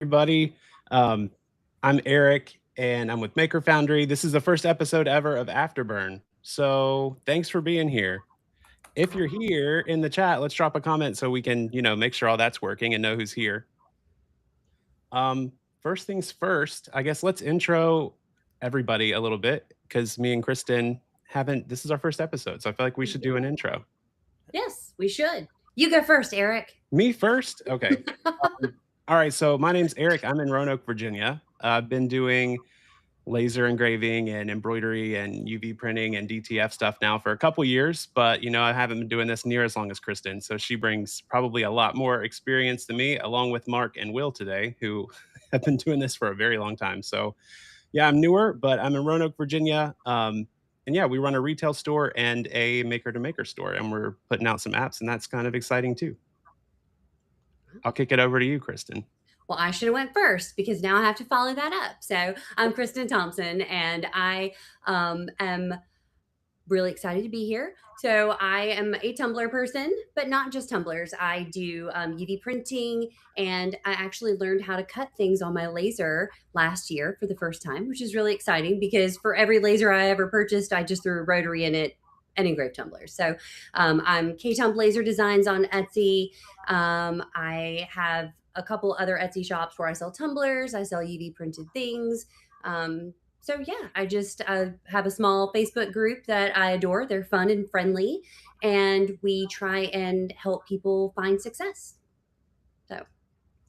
everybody. Um, I'm Erik, and I'm with Maker Foundry. This is the first episode ever of Afterburn. So thanks for being here. If you're here in the chat, let's drop a comment so we can, make sure all that's working and know who's here. First things first, I guess let's intro everybody a little bit because me and Kristen haven't. This is our first episode, so I feel like we should do an intro. Yes, we should. You go first, Erik. Me first? Okay. All right. So my name's Erik. I'm in Roanoke, Virginia. I've been doing laser engraving and embroidery and UV printing and DTF stuff now for a couple years, but I haven't been doing this near as long as Kristen. So she brings probably a lot more experience than me, along with Mark and Will today, who have been doing this for a very long time. So yeah, I'm newer, but I'm in Roanoke, Virginia. And yeah, we run a retail store and a maker to maker store, and we're putting out some apps, and that's kind of exciting too. I'll kick it over to you, Kristen. Well, I should have went first because now I have to follow that up. So I'm Kristen Thompson, and I am really excited to be here. So I am a tumbler person, but not just tumblers. I do UV printing, and I actually learned how to cut things on my laser last year for the first time, which is really exciting because for every laser I ever purchased, I just threw a rotary in it and engraved tumblers. So I'm K-Tumb Laser Designs on Etsy. I have a couple other Etsy shops where I sell tumblers, I sell UV printed things. So yeah, I just have a small Facebook group that I adore. They're fun and friendly, and we try and help people find success. So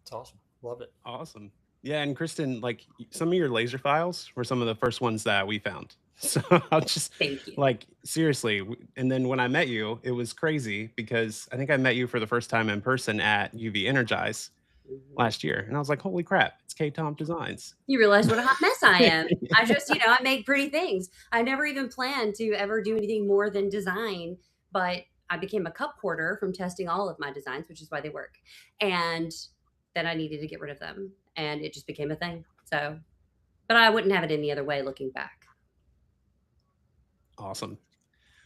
it's awesome. Love it. Awesome. Yeah, and Kristen, like some of your laser files were some of the first ones that we found. So I'll just thank you. like seriously. And then when I met you, it was crazy because I think I met you for the first time in person at UV Energize last year. And I was like, holy crap, it's K-Tom Designs. You realize what a hot mess I am. I just, I make pretty things. I never even planned to ever do anything more than design, but I became a cup hoarder from testing all of my designs, which is why they work. And then I needed to get rid of them, and it just became a thing. So, but I wouldn't have it any other way looking back. Awesome.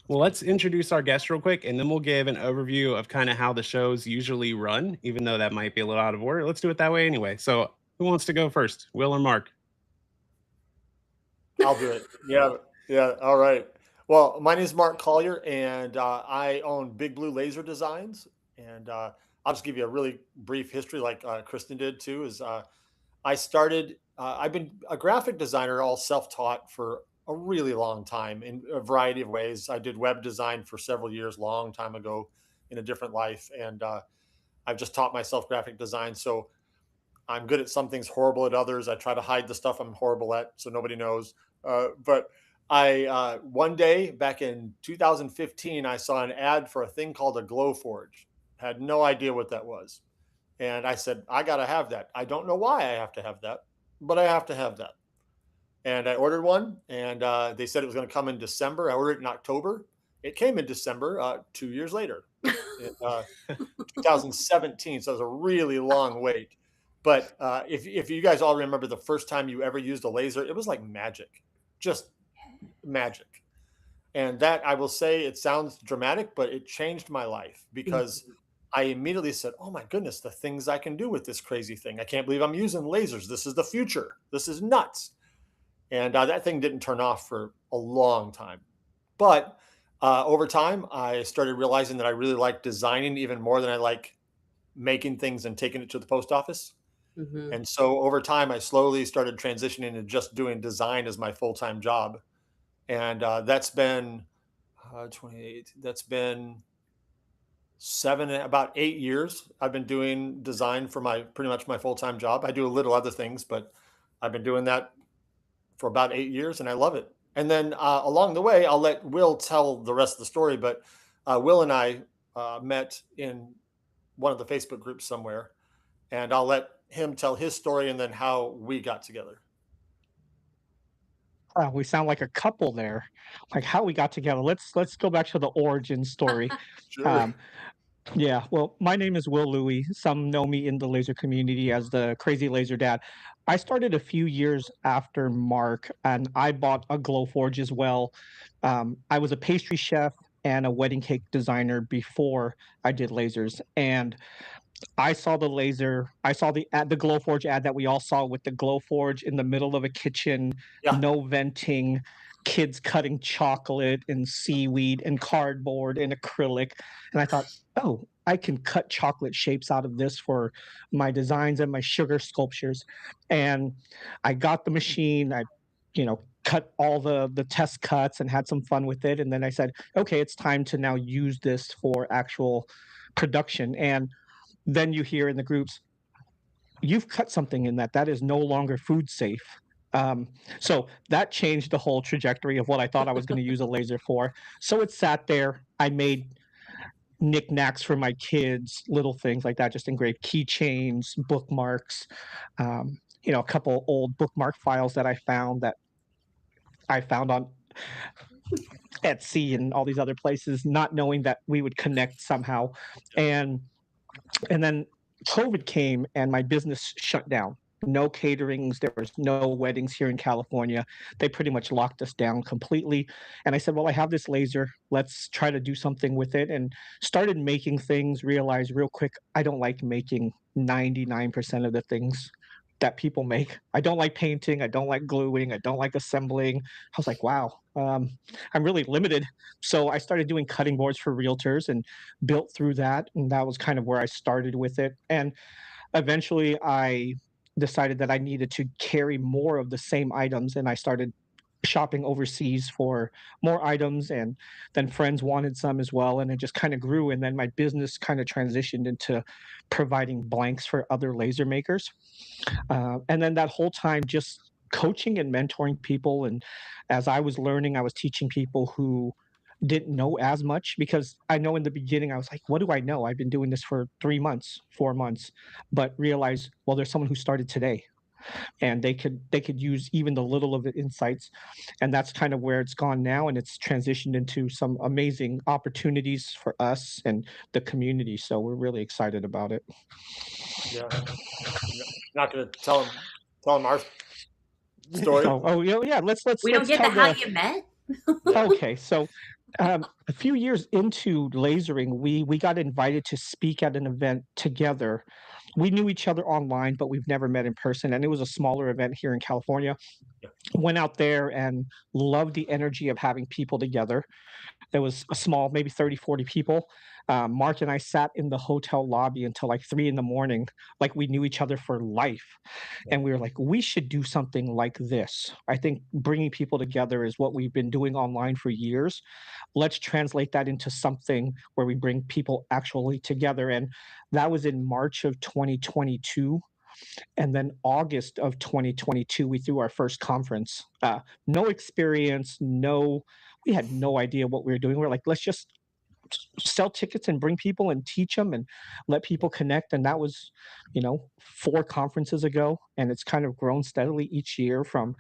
Well, let's introduce our guest real quick, and then we'll give an overview of kind of how the shows usually run, even though that might be a little out of order. Let's do it that way anyway. So who wants to go first, Will or Mark? I'll do it. Yeah. All right. Well, my name is Mark Collier, and I own Big Blue Laser Designs. And I'll just give you a really brief history, like Kristen did too. I started. I've been a graphic designer, all self-taught for a really long time in a variety of ways. I did web design for several years, long time ago, in a different life, and I've just taught myself graphic design. So I'm good at some things, horrible at others. I try to hide the stuff I'm horrible at so nobody knows. But I one day back in 2015, I saw an ad for a thing called a glow forge. Had no idea what that was, and I said, I gotta have that. I don't know why I have to have that, but I have to have that. And I ordered one, and they said it was going to come in December. I ordered it in October. It came in December, 2 years later, in 2017. So it was a really long wait. But if you guys all remember the first time you ever used a laser, it was like magic, just magic. And that, I will say, it sounds dramatic, but it changed my life because I immediately said, oh my goodness, the things I can do with this crazy thing. I can't believe I'm using lasers. This is the future. This is nuts. And that thing didn't turn off for a long time. But over time, I started realizing that I really like designing even more than I like making things and taking it to the post office. Mm-hmm. And so over time, I slowly started transitioning to just doing design as my full-time job. And that's been 28. That's been about 8 years. I've been doing design for pretty much my full-time job. I do a little other things, but I've been doing that for about 8 years, and I love it. And then along the way, I'll let Will tell the rest of the story, but Will and I met in one of the Facebook groups somewhere, and I'll let him tell his story and then how we got together. We sound like a couple there, like how we got together. Let's go back to the origin story. Sure. Yeah, well, my name is Will Louie. Some know me in the laser community as the crazy laser dad. I started a few years after Mark, and I bought a glow forge as well. I was a pastry chef and a wedding cake designer before I did lasers. And I saw the laser. I saw the ad, the Glowforge ad that we all saw with the Glowforge in the middle of a kitchen, Yeah. no venting, kids cutting chocolate and seaweed and cardboard and acrylic. And I thought, oh, I can cut chocolate shapes out of this for my designs and my sugar sculptures. And I got the machine. I, cut all the test cuts and had some fun with it. And then I said, okay, it's time to now use this for actual production. And then you hear in the groups, you've cut something in that is no longer food safe. So that changed the whole trajectory of what I thought I was going to use a laser for. So it sat there. I made knickknacks for my kids, little things like that, just engraved keychains, bookmarks, a couple old bookmark files that I found on Etsy and all these other places, not knowing that we would connect somehow. And then COVID came and my business shut down. No caterings, there was no weddings here in California. They pretty much locked us down completely. And I said, well, I have this laser. Let's try to do something with it. And started making things, realized real quick, I don't like making 99% of the things that people make. I don't like painting. I don't like gluing. I don't like assembling. I was like, wow, I'm really limited. So I started doing cutting boards for realtors and built through that. And that was kind of where I started with it. And eventually I decided that I needed to carry more of the same items. And I started shopping overseas for more items, and then friends wanted some as well, and it just kind of grew. And then my business kind of transitioned into providing blanks for other laser makers, and then that whole time just coaching and mentoring people. And as I was learning, I was teaching people who didn't know as much, because I know in the beginning I was like, what do I know? I've been doing this for 3 months, 4 months, but realized, well, there's someone who started today and they could use even the little of the insights. And that's kind of where it's gone now, and it's transitioned into some amazing opportunities for us and the community, so we're really excited about it. Yeah. Not going to tell them our story. Yeah, We don't let's get the tell how the you met. okay. So a few years into lasering, we got invited to speak at an event together. We knew each other online, but we've never met in person. And it was a smaller event here in California. Yeah. Went out there and loved the energy of having people together. There was a small, maybe 30, 40 people. Mark and I sat in the hotel lobby until like 3 in the morning, like we knew each other for life. And we were like, we should do something like this. I think bringing people together is what we've been doing online for years. Let's translate that into something where we bring people actually together. And that was in March of 2022. And then August of 2022, we threw our first conference. No experience, we had no idea what we were doing. We're like, let's just sell tickets and bring people and teach them and let people connect. And that was, 4 conferences ago. And it's kind of grown steadily each year from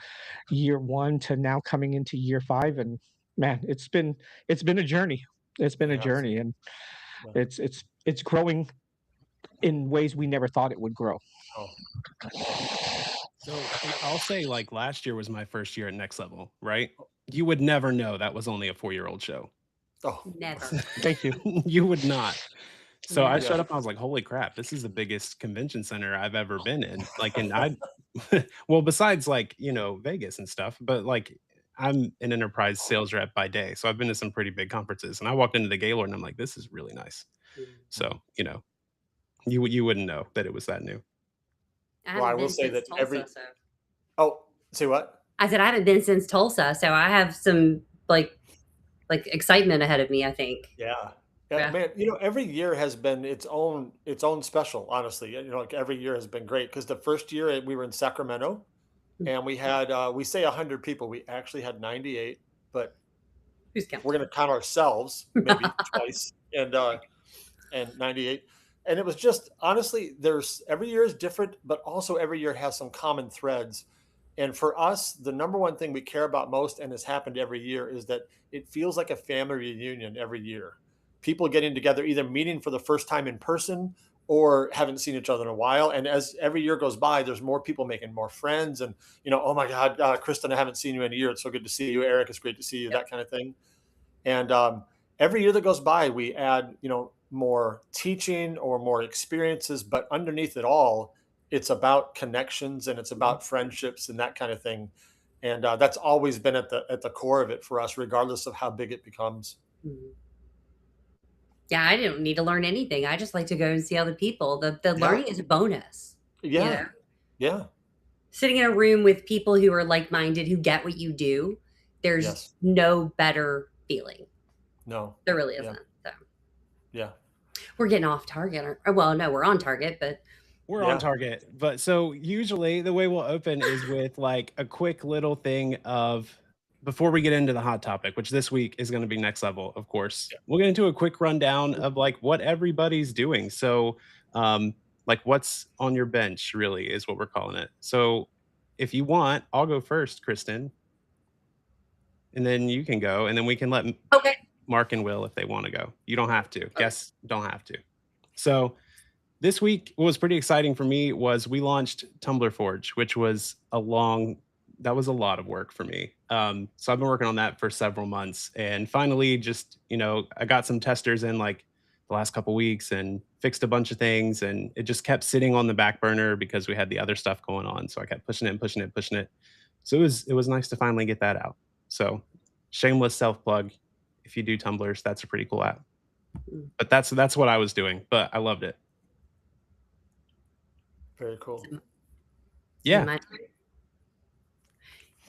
year one to now coming into year 5. And man, it's been a journey. It's been a Yes. journey, and Yeah. it's growing in ways we never thought it would grow. Oh, So I'll say, like, last year was my first year at Next Level, right? You would never know that was only a 4-year-old show. oh, Never. Thank you. You would not. So I Never. showed up, I was like, holy crap, this is the biggest convention center I've ever been in. Like, and I, well, besides like, Vegas and stuff, but like, I'm an enterprise sales rep by day. So I've been to some pretty big conferences, and I walked into the Gaylord and I'm like, this is really nice. So, you wouldn't know that it was that new. I Well, I haven't will been say since that Tulsa, so. oh, say what? I said I haven't been since Tulsa, so I have some like excitement ahead of me, I think. Yeah. Yeah. Man, every year has been its own special, honestly. Like every year has been great, because the first year we were in Sacramento, and we had we say 100 people. We actually had 98, but Who's counting? we're going to count ourselves maybe twice, and 98. And it was just, honestly, there's every year is different, but also every year has some common threads. And for us, the number one thing we care about most, and has happened every year, is that it feels like a family reunion every year. People getting together, either meeting for the first time in person or haven't seen each other in a while. And as every year goes by, there's more people making more friends. And, oh my God, Kristen, I haven't seen you in a year. It's so good to see you. Erik, it's great to see you, that kind of thing. And every year that goes by, we add, more teaching or more experiences, but underneath it all, it's about connections and it's about friendships and that kind of thing. And that's always been at the core of it for us, regardless of how big it becomes. Mhm. Yeah, I don't need to learn anything. I just like to go and see other people. The Yeah, learning is a bonus, you know? yeah, yeah, Sitting in a room with people who are like-minded, who get what you do, there's yes, no better feeling. no, There really yeah, isn't. So yeah, we're getting off target. Well, no, we're on target, but We're on yeah. target. But so usually the way we'll open is with like a quick little thing of before we get into the hot topic, which this week is going to be next level, of course. We'll get into a quick rundown of like what everybody's doing. So, like what's on your bench really is what we're calling it. So, if you want, I'll go first, Kristen, and then you can go, and then we can let okay. Mark and Will if they want to go. You don't have to. Guests don't have to. So, this week, what was pretty exciting for me was we launched Tumblr Forge, which was that was a lot of work for me. So I've been working on that for several months, and finally, just I got some testers in like the last couple weeks and fixed a bunch of things, and it just kept sitting on the back burner because we had the other stuff going on. So I kept pushing it and pushing it, and pushing it. So it was nice to finally get that out. So shameless self plug. If you do Tumblrs, that's a pretty cool app. Mm. But that's what I was doing. But I loved it. Very cool. Yeah. My turn.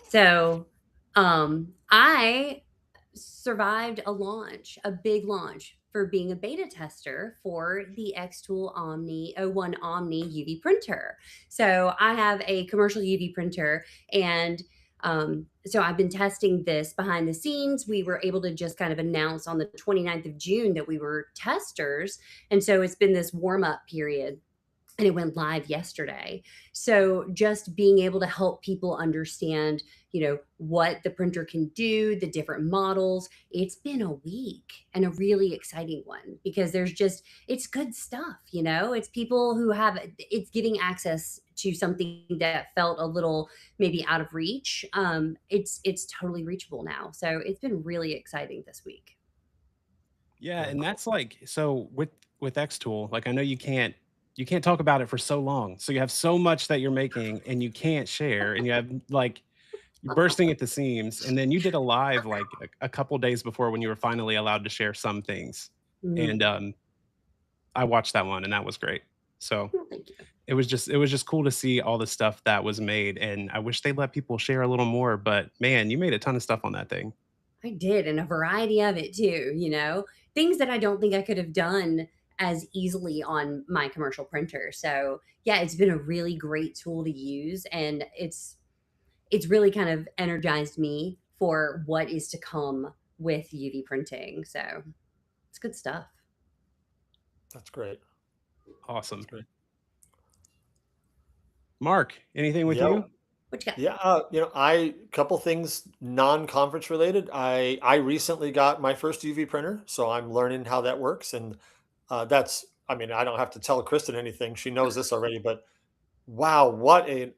So, I survived a launch, a big launch for being a beta tester for the xTool Omni O1 Omni UV printer. So I have a commercial UV printer, and so I've been testing this behind the scenes. We were able to just kind of announce on the 29th of June that we were testers. And so it's been this warm up period, and it went live yesterday. So just being able to help people understand, what the printer can do, the different models. It's been a week, and a really exciting one, because it's good stuff. It's people who it's getting access to something that felt a little maybe out of reach. It's totally reachable now. So it's been really exciting this week. Yeah, Very and cool. that's like so with xTool, like I know you can't talk about it for so long. So you have so much that you're making and you can't share, and you have like you're bursting at the seams. And then you did a live like a couple days before when you were finally allowed to share some things. Mhm. And I watched that one and that was great. So Well, thank you. it was just cool to see all the stuff that was made. And I wish they'd let people share a little more, but man, you made a ton of stuff on that thing. I did, and a variety of it too, things that I don't think I could have done as easily on my commercial printer. So, yeah, it's been a really great tool to use, and it's really kind of energized me for what is to come with UV printing. So, it's good stuff. That's great. That's Awesome. great. Mark, anything with Yeah. you? What you got? Yeah, I couple things non-conference related. I recently got my first UV printer, so I'm learning how that works, and that's. I mean, I don't have to tell Kristen anything; she knows this already. But wow, what a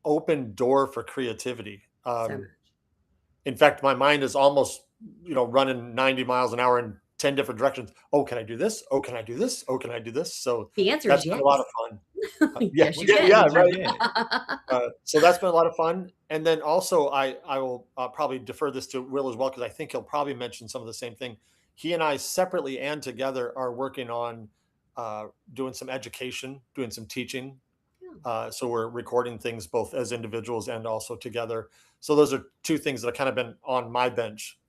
open door for creativity. So much. In fact, my mind is almost running 90 miles an hour in 10 different directions. Oh, can I do this? Oh, can I do this? Oh, can I do this? So The answer that's is been a lot of yes. fun. Yeah, Yes, you yeah, can. yeah, You right. did. So that's been a lot of fun. And then also, I will probably defer this to Will as well, because I think he'll probably mention some of the same thing. He and I separately and together are working on doing some education, doing some teaching. Yeah. So we're recording things both as individuals and also together. So those are two things that have kind of been on my bench,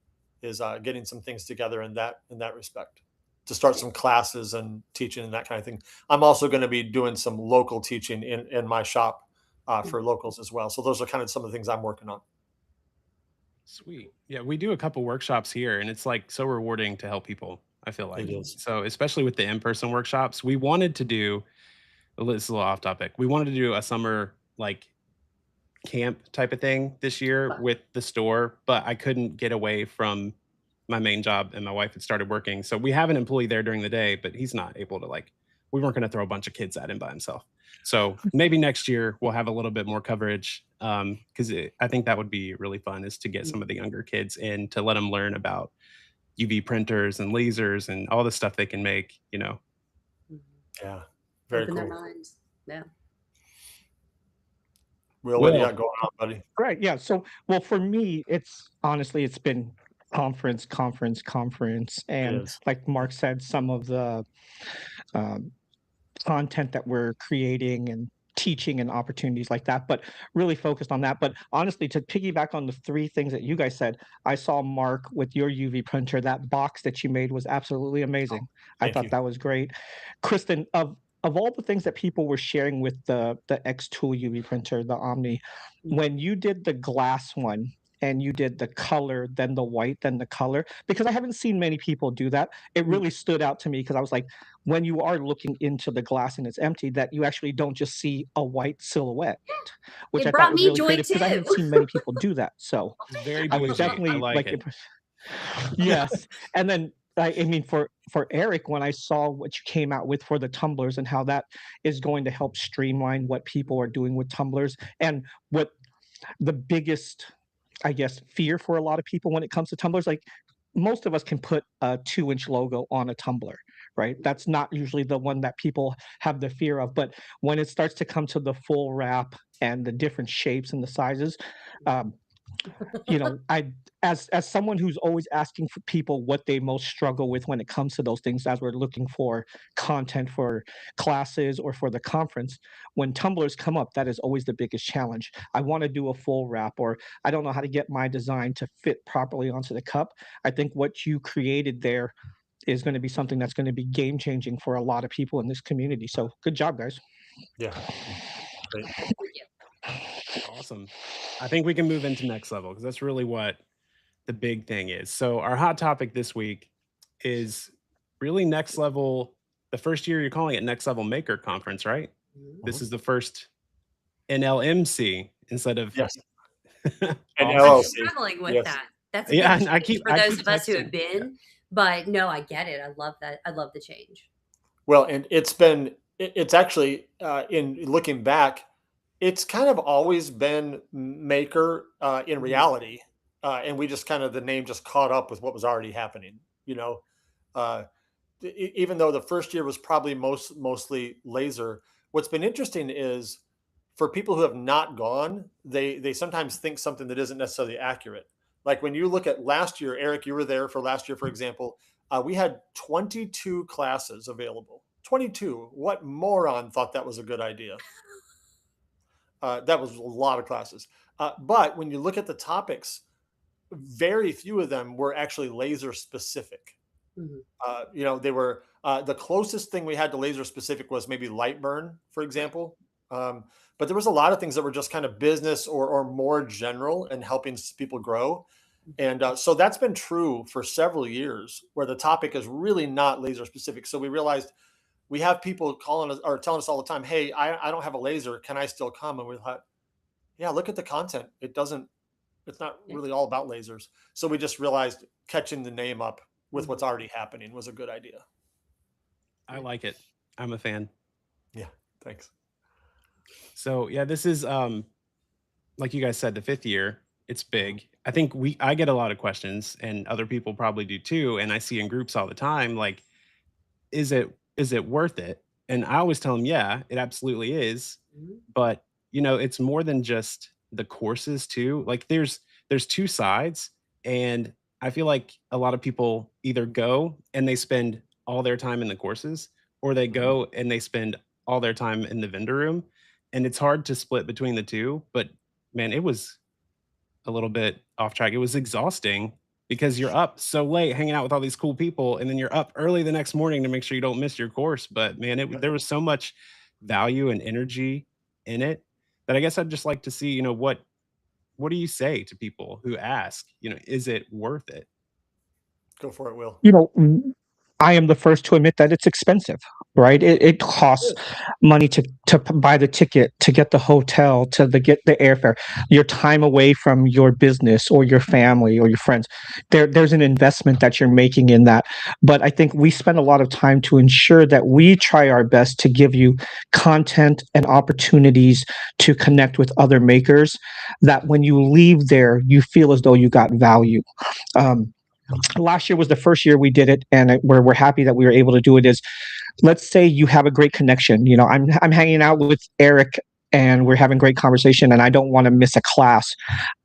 is getting some things together in that respect, to start some classes and teaching and that kind of thing. I'm also going to be doing some local teaching in my shop for locals as well. So those are kind of some of the things I'm working on. Sweet. Yeah, we do a couple workshops here, and it's like so rewarding to help people, I feel It like. is. So, especially with the in-person workshops, we wanted to do this is a little off topic. We wanted to do a summer like camp type of thing this year with the store, but I couldn't get away from my main job and my wife had started working. So we have an employee there during the day, but he's not able to like we weren't going to throw a bunch of kids at him by himself. So maybe next year we'll have a little bit more coverage because I think that would be really fun is to get some of the younger kids in to let them learn about UV printers and lasers and all the stuff they can make, you know. Yeah, very Open their cool. minds. Yeah. Will, what do you got going on, buddy? Right. Yeah. So, well, for me, it's honestly, it's been conference, and is. like Mark said, some of the um, content that we're creating and teaching and opportunities like that, but really focused on that. But honestly, to piggyback on the three things that you guys said, I saw Mark with your UV printer. That box that you made was absolutely amazing. I Thank thought you. that was great. Kristen, of all the things that people were sharing with the xTool UV printer, the Omni, when you did the glass one and you did the color, then the white, then the color, because I haven't seen many people do that. It really stood out to me because I was like, when you are looking into the glass and it's empty, that you actually don't just see a white silhouette, which It I thought brought was me really joy creative because I haven't too. seen many people do that. So It's very I was bougie. I definitely like it. yes. And then I mean for Erik, when I saw what you came out with for the tumblers and how that is going to help streamline what people are doing with tumblers and what the biggest, I guess, fear for a lot of people when it comes to tumblers, like most of us can put a 2-inch logo on a tumbler, right? That's not usually the one that people have the fear of. But when it starts to come to the full wrap and the different shapes and the sizes, um, you know, I as someone who's always asking for people what they most struggle with when it comes to those things, as we're looking for content for classes or for the conference, when tumblers come up, that is always the biggest challenge. I want to do a full wrap, or I don't know how to get my design to fit properly onto the cup. I think what you created there is going to be something that's going to be game changing for a lot of people in this community. So good job, guys. Yeah. Great. Awesome. I think we can move into next level because that's really what the big thing is. So our hot topic this week is really next level. The first year you're calling it Next Level Maker Conference, right? This is the first NLMC instead of Yes. Awesome. And I'm LLC. struggling with Yes. that. That's a Yeah, big and I change keep- for I those keep of us who have texting. been. But no, I get it. I love that. I love the change. Well, and it's actually in looking back, it's kind of always been maker in reality, and we just kind of the name just caught up with what was already happening. You know, uh, even though the first year was probably mostly laser, what's been interesting is for people who have not gone, they sometimes think something that isn't necessarily accurate. Like when you look at last year, Erik, you were there for last year, for example. We had 22 classes available. 22. What moron thought that was a good idea? That was a lot of classes. But when you look at the topics, very few of them were actually laser specific. You know, they were the closest thing we had to laser specific was maybe light burn, for example. But there was a lot of things that were just kind of business or more general and helping people grow. And so that's been true for several years where the topic is really not laser specific. So we realized we have people calling us or telling us all the time, hey, I don't have a laser. Can I still come? And we thought, yeah, look at the content. It's not really all about lasers. So we just realized catching the name up with what's already happening was a good idea. I like it. I'm a fan. Yeah, thanks. So yeah, this is like you guys said, the 5th year. It's big. I think I get a lot of questions and other people probably do too. And I see in groups all the time, like, is it worth it? And I always tell them, yeah, it absolutely is. But you know, it's more than just the courses too. Like there's 2 sides. And I feel like a lot of people either go and they spend all their time in the courses, or they go and they spend all their time in the vendor room. And it's hard to split between the two. But man, it was a little bit off track. It was exhausting because you're up so late hanging out with all these cool people, and then you're up early the next morning to make sure you don't miss your course. But man, there was so much value and energy in it that I guess I'd just like to see, you know, what do you say to people who ask, you know, is it worth it? Go for it, Will. You know, I am the first to admit that it's expensive, right? It costs money to buy the ticket, to get the hotel, get the airfare, your time away from your business or your family or your friends. There's an investment that you're making in that. But I think we spend a lot of time to ensure that we try our best to give you content and opportunities to connect with other makers, that when you leave there, you feel as though you got value. last year was the first year we did it, and we're happy that we were able to do it. Is let's say you have a great connection. You know, I'm hanging out with Erik and we're having great conversation, and I don't want to miss a class.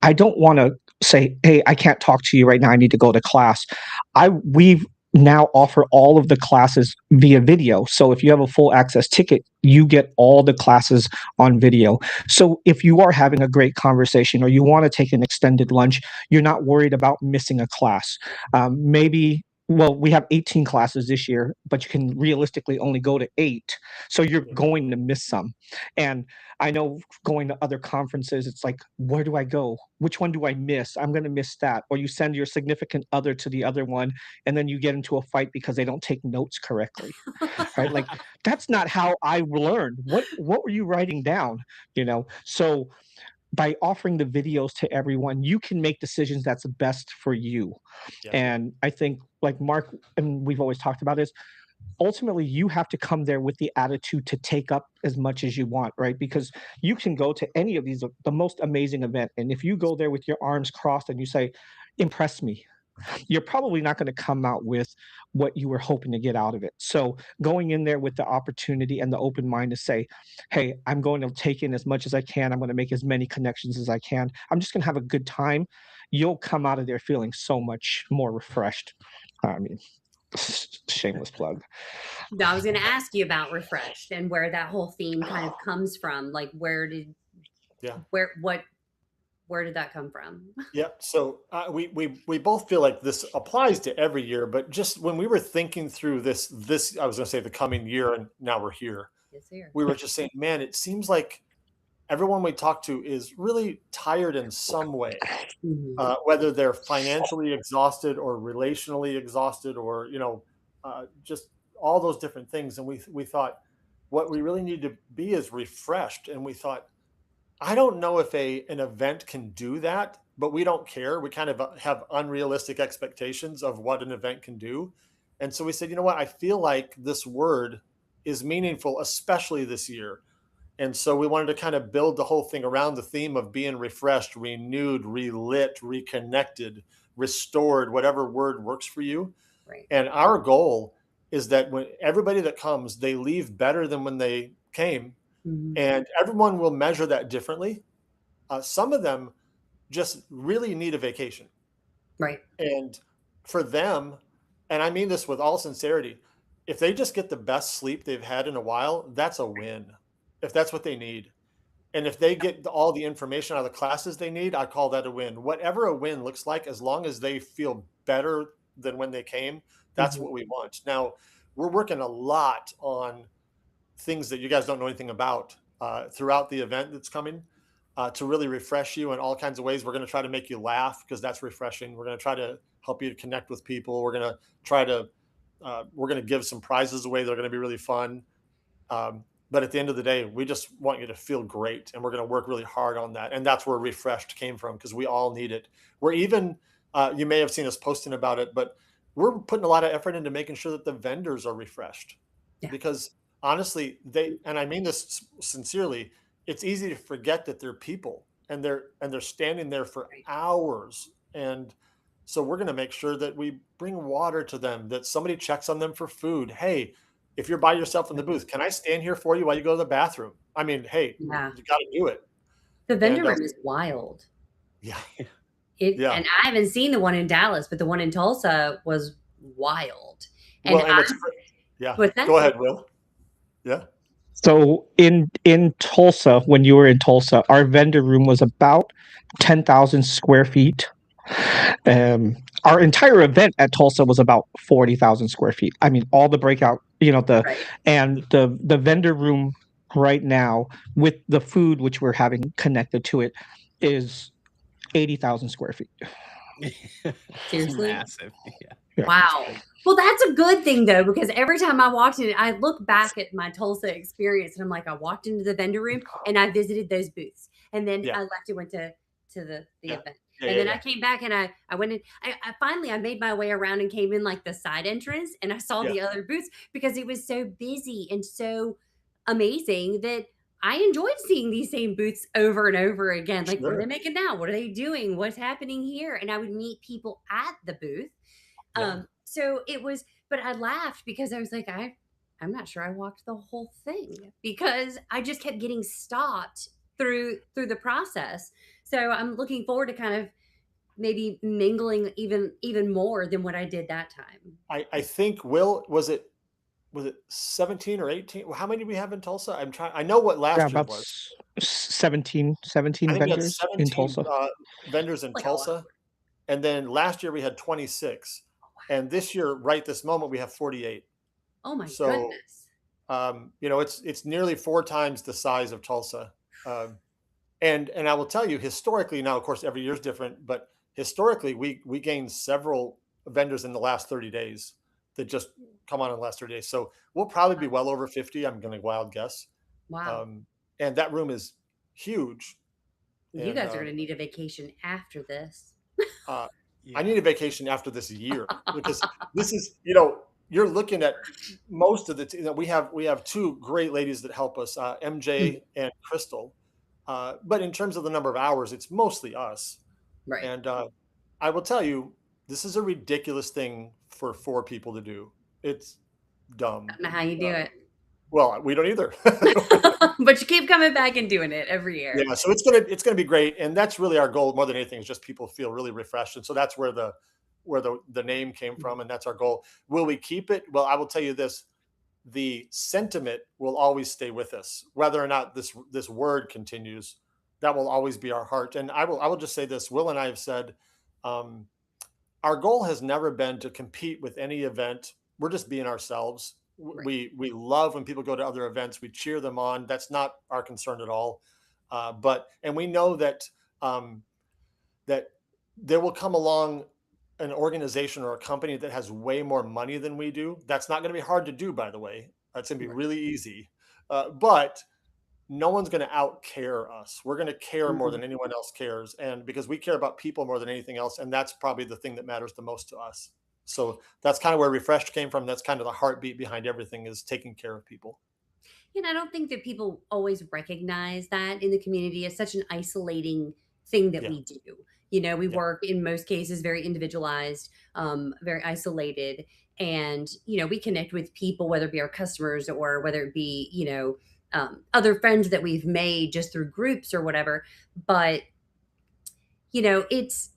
I don't want to say, hey, I can't talk to you right now. I need to go to class. We've now offer all of the classes via video. So if you have a full access ticket, you get all the classes on video. So if you are having a great conversation or you want to take an extended lunch, you're not worried about missing a class. Maybe well, we have 18 classes this year, but you can realistically only go to 8. So you're going to miss some. And I know going to other conferences, it's like, where do I go? Which one do I miss? I'm going to miss that. Or you send your significant other to the other one, and then you get into a fight because they don't take notes correctly, right? Like that's not how I learned. What were you writing down? You know, so by offering the videos to everyone, you can make decisions that's best for you. Yeah. And I think, like Mark, and we've always talked about this, ultimately you have to come there with the attitude to take up as much as you want, right? Because you can go to any of these, the most amazing event, and if you go there with your arms crossed and you say, impress me, you're probably not going to come out with what you were hoping to get out of it. So going in there with the opportunity and the open mind to say, hey, I'm going to take in as much as I can. I'm going to make as many connections as I can. I'm just going to have a good time. You'll come out of there feeling so much more refreshed. I mean, shameless plug. I was going to ask you about refreshed and where that whole theme kind of comes from. Like, where did that come from? Yeah. So we both feel like this applies to every year, but just when we were thinking through this, I was going to say the coming year, and now we're here. Yes, sir. We were just saying, man, it seems like everyone we talk to is really tired in some way, whether they're financially exhausted or relationally exhausted, or just all those different things. And we thought what we really need to be is refreshed. And we thought, I don't know if an event can do that, but we don't care. We kind of have unrealistic expectations of what an event can do. And so we said, you know what? I feel like this word is meaningful, especially this year. And so we wanted to kind of build the whole thing around the theme of being refreshed, renewed, relit, reconnected, restored, whatever word works for you. Right. And our goal is that when everybody that comes, they leave better than when they came. And everyone will measure that differently. Some of them just really need a vacation. Right. And for them, and I mean this with all sincerity, if they just get the best sleep they've had in a while, that's a win. If that's what they need. And if they get all the information out of the classes they need, I call that a win. Whatever a win looks like, as long as they feel better than when they came, that's what we want. Now, we're working a lot on things that you guys don't know anything about throughout the event that's coming to really refresh you in all kinds of ways. We're going to try to make you laugh because that's refreshing. We're going to try to help you to connect with people. We're going to try to we're going to give some prizes away that are going to be really fun. But at the end of the day, we just want you to feel great, and we're going to work really hard on that. And that's where refreshed came from, because we all need it. We're even you may have seen us posting about it, but we're putting a lot of effort into making sure that the vendors are refreshed, because honestly, and I mean this sincerely, it's easy to forget that they're people, and they're standing there for hours. And so we're going to make sure that we bring water to them, that somebody checks on them for food. Hey, if you're by yourself in the booth, can I stand here for you while you go to the bathroom? I mean, hey, you got to do it. The vendor room is wild. Yeah. And I haven't seen the one in Dallas, but the one in Tulsa was wild. And go ahead, Will. Yeah. So in Tulsa, when you were in Tulsa, our vendor room was about 10,000 square feet. Our entire event at Tulsa was about 40,000 square feet. I mean, all the breakout, and the vendor room right now with the food, which we're having connected to it, is 80,000 square feet. Seriously? Massive. Yeah. Wow. Well, that's a good thing, though, because every time I walked in, I look back at my Tulsa experience, and I'm like, I walked into the vendor room and I visited those booths, and then I left and went to the event. And then I came back and I went in. I finally made my way around and came in like the side entrance, and I saw the other booths because it was so busy and so amazing that I enjoyed seeing these same booths over and over again. Like, what are Sure. they making now? What are they doing? What's happening here? And I would meet people at the booth. Yeah. So it was, but I laughed because I was like, I'm not sure I walked the whole thing because I just kept getting stopped through the process. So I'm looking forward to kind of maybe mingling even more than what I did that time. I think Will, was it 17 or 18? How many do we have in Tulsa? I know what Yeah, last year about was. 17 I think we had vendors in 17 Tulsa. vendors in Like a lot. Tulsa. And then last year we had 26. And this year, right this moment, we have 48. Oh my So, goodness. it's nearly 4 times the size of Tulsa. Um, and I will tell you, historically, now of course every year is different, but historically we gained several vendors in the last 30 days that just come on in the last 30 days. So we'll probably be well over 50. I'm going to wild guess. Wow. Um, and that room is huge. You And guys are going to need a vacation after this. uh, I Yeah. need a vacation after this year because this is, you're looking at most of the, we have two great ladies that help us, Mm, MJ and Crystal. But in terms of the number of hours, it's mostly us. right. And I will tell you, this is a ridiculous thing for 4 people to do. It's I dumb. don't know how you do it. Well, we don't either. But you keep coming back and doing it every year. Yeah, so it's gonna be great, and that's really our goal more than anything is just people feel really refreshed, and so that's where the name came Mm, from, and that's our goal. Will we keep it? Well, I will tell you this: the sentiment will always stay with us, whether or not this word continues. That will always be our heart. And I will just say this: Will and I have said, um, our goal has never been to compete with any event. We're just being ourselves. right. We love when people go to other events. We cheer them on. That's not our concern at all. But we know um, that there will come along an organization or a company that has way more money than we do. That's not going to be hard to do, by the way. That's going to be Right. really easy. But no one's going to out care us. We're going to care more Mhm. than anyone else cares. And because we care about people more than anything else. And that's probably the thing that matters the most to us. So that's kind of where Refreshed came from. That's kind of the heartbeat behind everything is taking care of people. And I don't think that people always recognize that in the community as such an isolating thing that Yeah. we do. We Yeah. work in most cases very individualized, very isolated, and we connect with people, whether it be our customers or whether it be other friends that we've made just through groups or whatever. But it's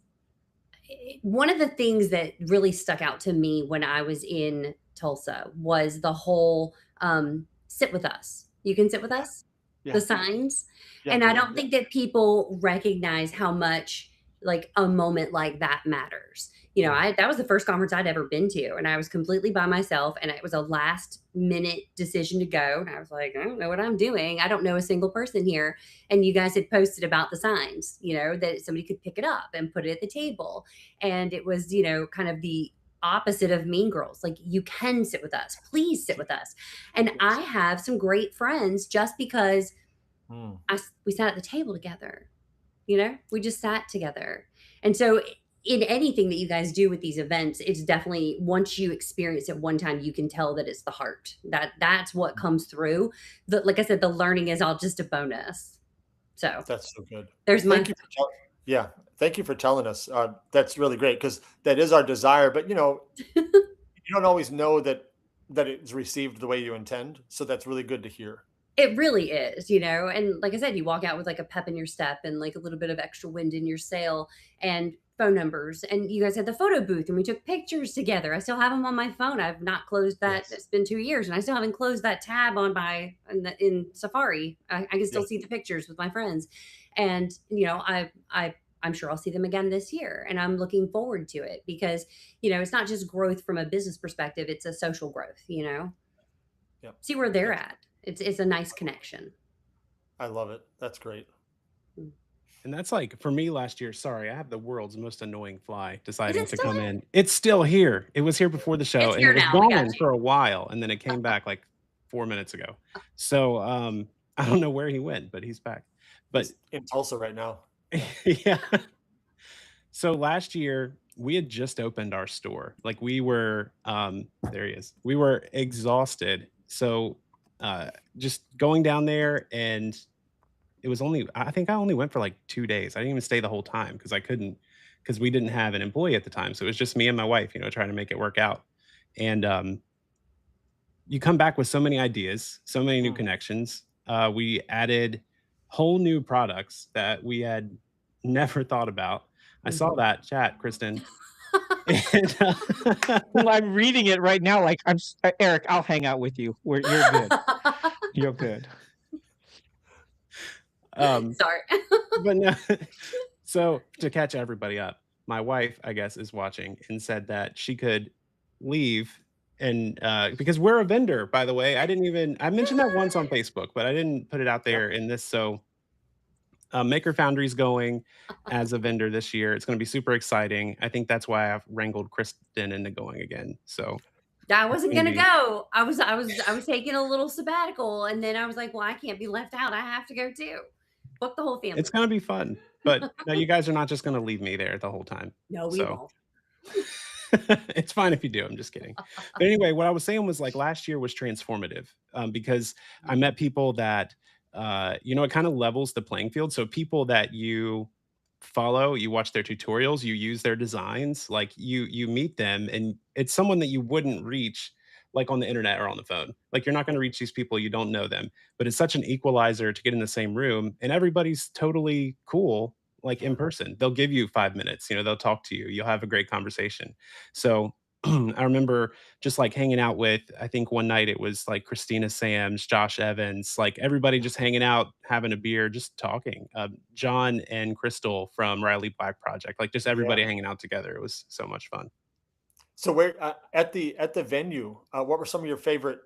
one of the things that really stuck out to me when I was in Tulsa was the whole sit with us. You can sit with Yeah. us, the Yeah. signs. Yeah. And I Yeah. don't Yeah. think that people recognize how much like a moment like that matters. Mm. That was the first conference I'd ever been to, and I was completely by myself, and it was a last minute decision to go. And I was like, I don't know what I'm doing. I don't know a single person here. And you guys had posted about the signs, that somebody could pick it up and put it at the table. And it was, kind of the opposite of Mean Girls. Like, you can sit with us. Please sit with us. And I Yes. have some great friends just because Mm. we sat at the table together. We just sat together. And so in anything that you guys do with these events, it's definitely once you experience it one time, you can tell that it's the heart. That's what comes through. Like I said, the learning is all just a bonus. So That's so good. there's my Thank you yeah. Thank you for telling us. That's really great because that is our desire. But you don't always know that it's received the way you intend. So that's really good to hear. It really is, and like I said, you walk out with like a pep in your step and like a little bit of extra wind in your sail and phone numbers. And you guys had the photo booth and we took pictures together. I still have them on my phone. I've not closed that. Yes. It's been 2 years and I still haven't closed that tab on in Safari. I can Yeah. still see the pictures with my friends. And, I'm sure I'll see them again this year. And I'm looking forward to it because, it's not just growth from a business perspective, it's a social growth. Yeah. See where they're That's, at. It's a nice connection. I love it. That's great. Mm. And that's like for me last year. Sorry, I have the world's most annoying fly Is deciding it to still come there? in. It's still here. It was here before the show It's and it here was now. We got gone you. for a while and then it came back like 4 minutes ago. So I don't know where he went, but he's back. But He's in Tulsa right now. Yeah. yeah. So last year we had just opened our store. Like we were there he is. We were exhausted. So Just going down there, and it was only, I think I only went for like 2 days. I didn't even stay the whole time because I couldn't, because we didn't have an employee at the time. So it was just me and my wife, trying to make it work out. And you come back with so many ideas, so many new Mm. connections. We added whole new products that we had never thought about. I saw Mhm. that chat, Kristen. And, Well, I'm reading it right now. Like Eric, I'll hang out with you. You're good. You're good. um, Sorry. but no, so to catch everybody up, my wife, I guess, is watching and said that she could leave, and because we're a vendor, by the way. I mentioned that once on Facebook, but I didn't put it out Yeah. there in this. So Maker Foundry's going as a vendor this year. It's going to be super exciting. I think that's why I've wrangled Kristen into going again. So I it's wasn't going to gonna be, go. I was taking a little sabbatical, and then I was like, "Well, I can't be left out. I have to go too." Book the whole it's family. going to be fun. But no, you guys are not just going to leave me there the whole time. No, we So won't. it's fine if you do. I'm just kidding. But anyway, what I was saying was like last year was transformative, because I met people that, it kind of levels the playing field. So people that you follow, you watch their tutorials, you use their designs, like you meet them, and it's someone that you wouldn't reach like on the internet or on the phone. Like you're not going to reach these people, you don't know them. But it's such an equalizer to get in the same room and everybody's totally cool, like Yeah. in person. They'll give you 5 minutes, they'll talk to you, you'll have a great conversation. So I remember just like hanging out with, I think one night it was like Christina Sams, Josh Evans, like everybody just hanging out, having a beer, just talking. John and Crystal from Riley Black Project, like just Yeah. everybody hanging out together. It was so much fun. So where at the venue, what were some of your favorite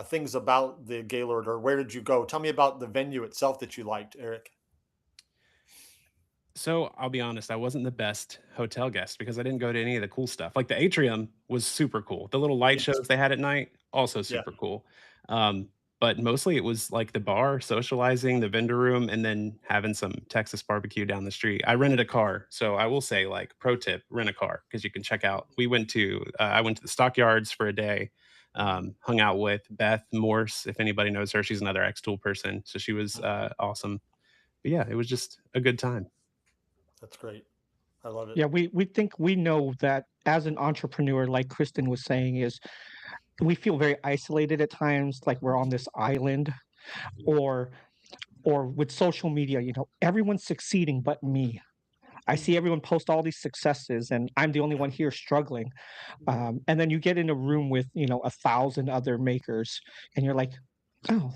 things about the Gaylord, or where did you go? Tell me about the venue itself that you liked, Eric. So I'll be honest, I wasn't the best hotel guest because I didn't go to any of the cool stuff. Like the atrium was super cool. The little light Yes. shows they had at night, also Yeah. super cool. Um, but mostly it was like the bar, socializing, the vendor room, and then having some Texas barbecue down the street. I rented a car, so I will say, like, pro tip: rent a car because you can check out. I went to the stockyards for a day, hung out with Beth Morse. If anybody knows her, she's another xTool person, so she was awesome. But yeah, it was just a good time. That's great. I love it. Yeah, we think we know that as an entrepreneur, like Kristen was saying, is we feel very isolated at times, like we're on this island, or with social media, everyone's succeeding but me. I see everyone post all these successes, and I'm the only one here struggling. And then you get in a room with 1,000 other makers, and you're like, oh,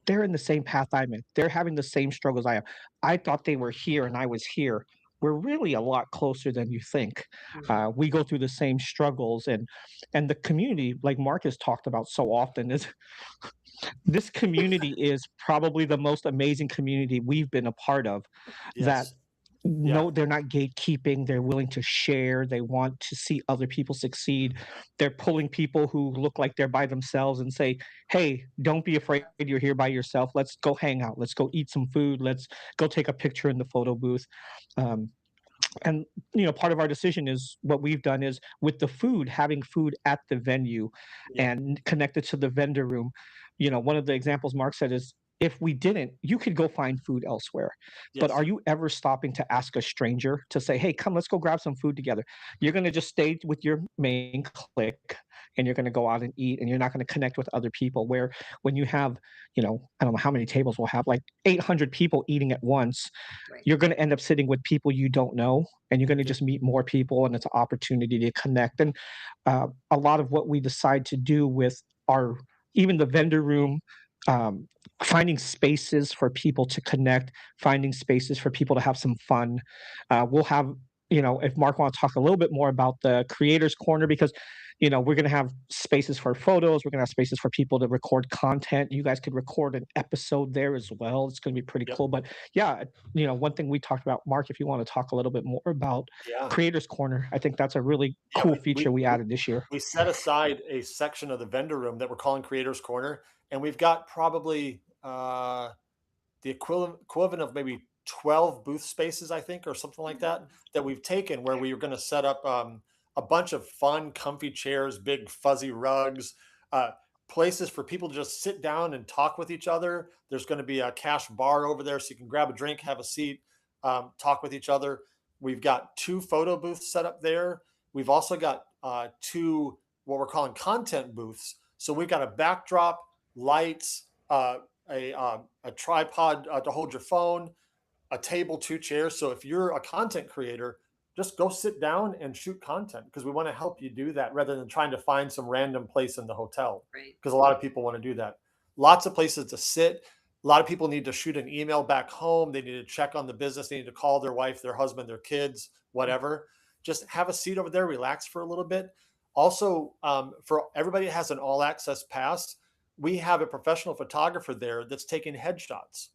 they're in the same path I'm in. They're having the same struggles I am. I thought they were here and I was here. We're really a lot closer than you think. Mhm. We go through the same struggles, and the community, like Mark has talked about so often, is this community is probably the most amazing community we've been a part of. That Yes. Yeah. no, they're not gatekeeping. They're willing to share. They want to see other people succeed. They're pulling people who look like they're by themselves and say, "Hey, don't be afraid. You're here by yourself. Let's go hang out. Let's go eat some food. Let's go take a picture in the photo booth." Um, and part of our decision is what we've done is with the food, having food at the venue Yeah. and connected to the vendor room. One of the examples Mark said is, if we didn't, you could go find food elsewhere, but are Yes. you ever stopping to ask a stranger to say, hey, come, let's go grab some food together? You're going to just stay with your main clique, and you're going to go out and eat, and you're not going to connect with other people. Where when you have, I don't know how many tables we'll have, like 800 people eating at once, Right. you're going to end up sitting with people you don't know, and you're going to Yeah. just meet more people, and it's an opportunity to connect. And a lot of what we decide to do with our, even the vendor room, um, finding spaces for people to connect, finding spaces for people to have some fun. We'll have, if Mark wants to talk a little bit more about the creators corner, because we're going to have spaces for photos, we're going to have spaces for people to record content. You guys could record an episode there as well. It's going to be pretty Yep. cool. But yeah, one thing we talked about, Mark, if you want to talk a little bit more about Yeah. creators corner, I think that's a really Yeah. cool We, feature we we we added this year. we set aside a section of the vendor room that we're calling Creators Corner, and we've got probably the equivalent of maybe 12 booth spaces, I think, or something like that, that we've taken where we are going to set up a bunch of fun, comfy chairs, big fuzzy rugs. Uh, places for people to just sit down and talk with each other. There's going to be a cash bar over there so you can grab a drink, have a seat, talk with each other. We've got 2 photo booths set up there. We've also got 2 what we're calling content booths. So we've got a backdrop, lights, a tripod to hold your phone, a table, 2 chairs. So if you're a content creator, just go sit down and shoot content, because we want to help you do that rather than trying to find some random place in the hotel, Right. because a lot of people want to do that. Lots of places to sit. A lot of people need to shoot an email back home. They need to check on the business. They need to call their wife, their husband, their kids, whatever. Just have a seat over there, relax for a little bit. Also, for everybody that has an all access pass, we have a professional photographer there that's taking headshots,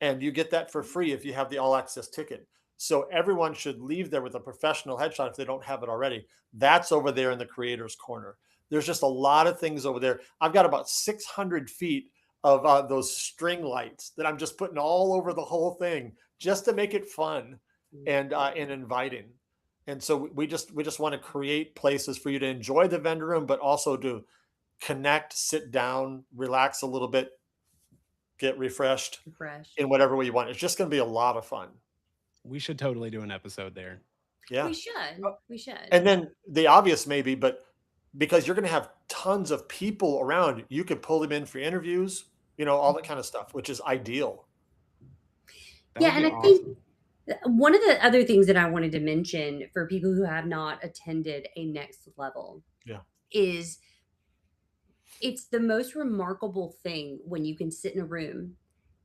and you get that for free if you have the all access ticket. So everyone should leave there with a professional headshot if they don't have it already. That's over there in the creators corner. There's just a lot of things over there. I've got about 600 feet of those string lights that I'm just putting all over the whole thing just to make it fun and inviting. And so we just want to create places for you to enjoy the vendor room, but also to connect, sit down, relax a little bit, get refreshed Refresh. in whatever way you want. It's just going to be a lot of fun. We should totally do an episode there. Yeah. We should. We should. And then the obvious maybe, but because you're going to have tons of people around, you could pull them in for interviews, all that kind of stuff, which is ideal. That Yeah, would and be I think one of the other things that I wanted to mention for people who have not attended a next level Yeah. is it's the most remarkable thing when you can sit in a room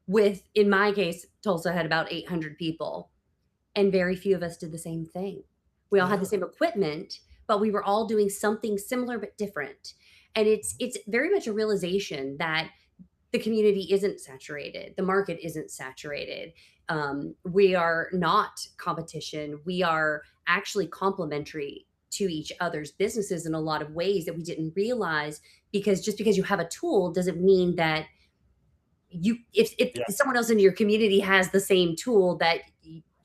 with, in my case, Tulsa had about 800 people, and very few of us did the same thing. We all had the Yeah. same equipment, but we were all doing something similar but different. And it's very much a realization that the community isn't saturated, the market isn't saturated. We are not competition. We are actually complementary to each other's businesses in a lot of ways that we didn't realize, because just because you have a tool doesn't mean that if Yeah. someone else in your community has the same tool that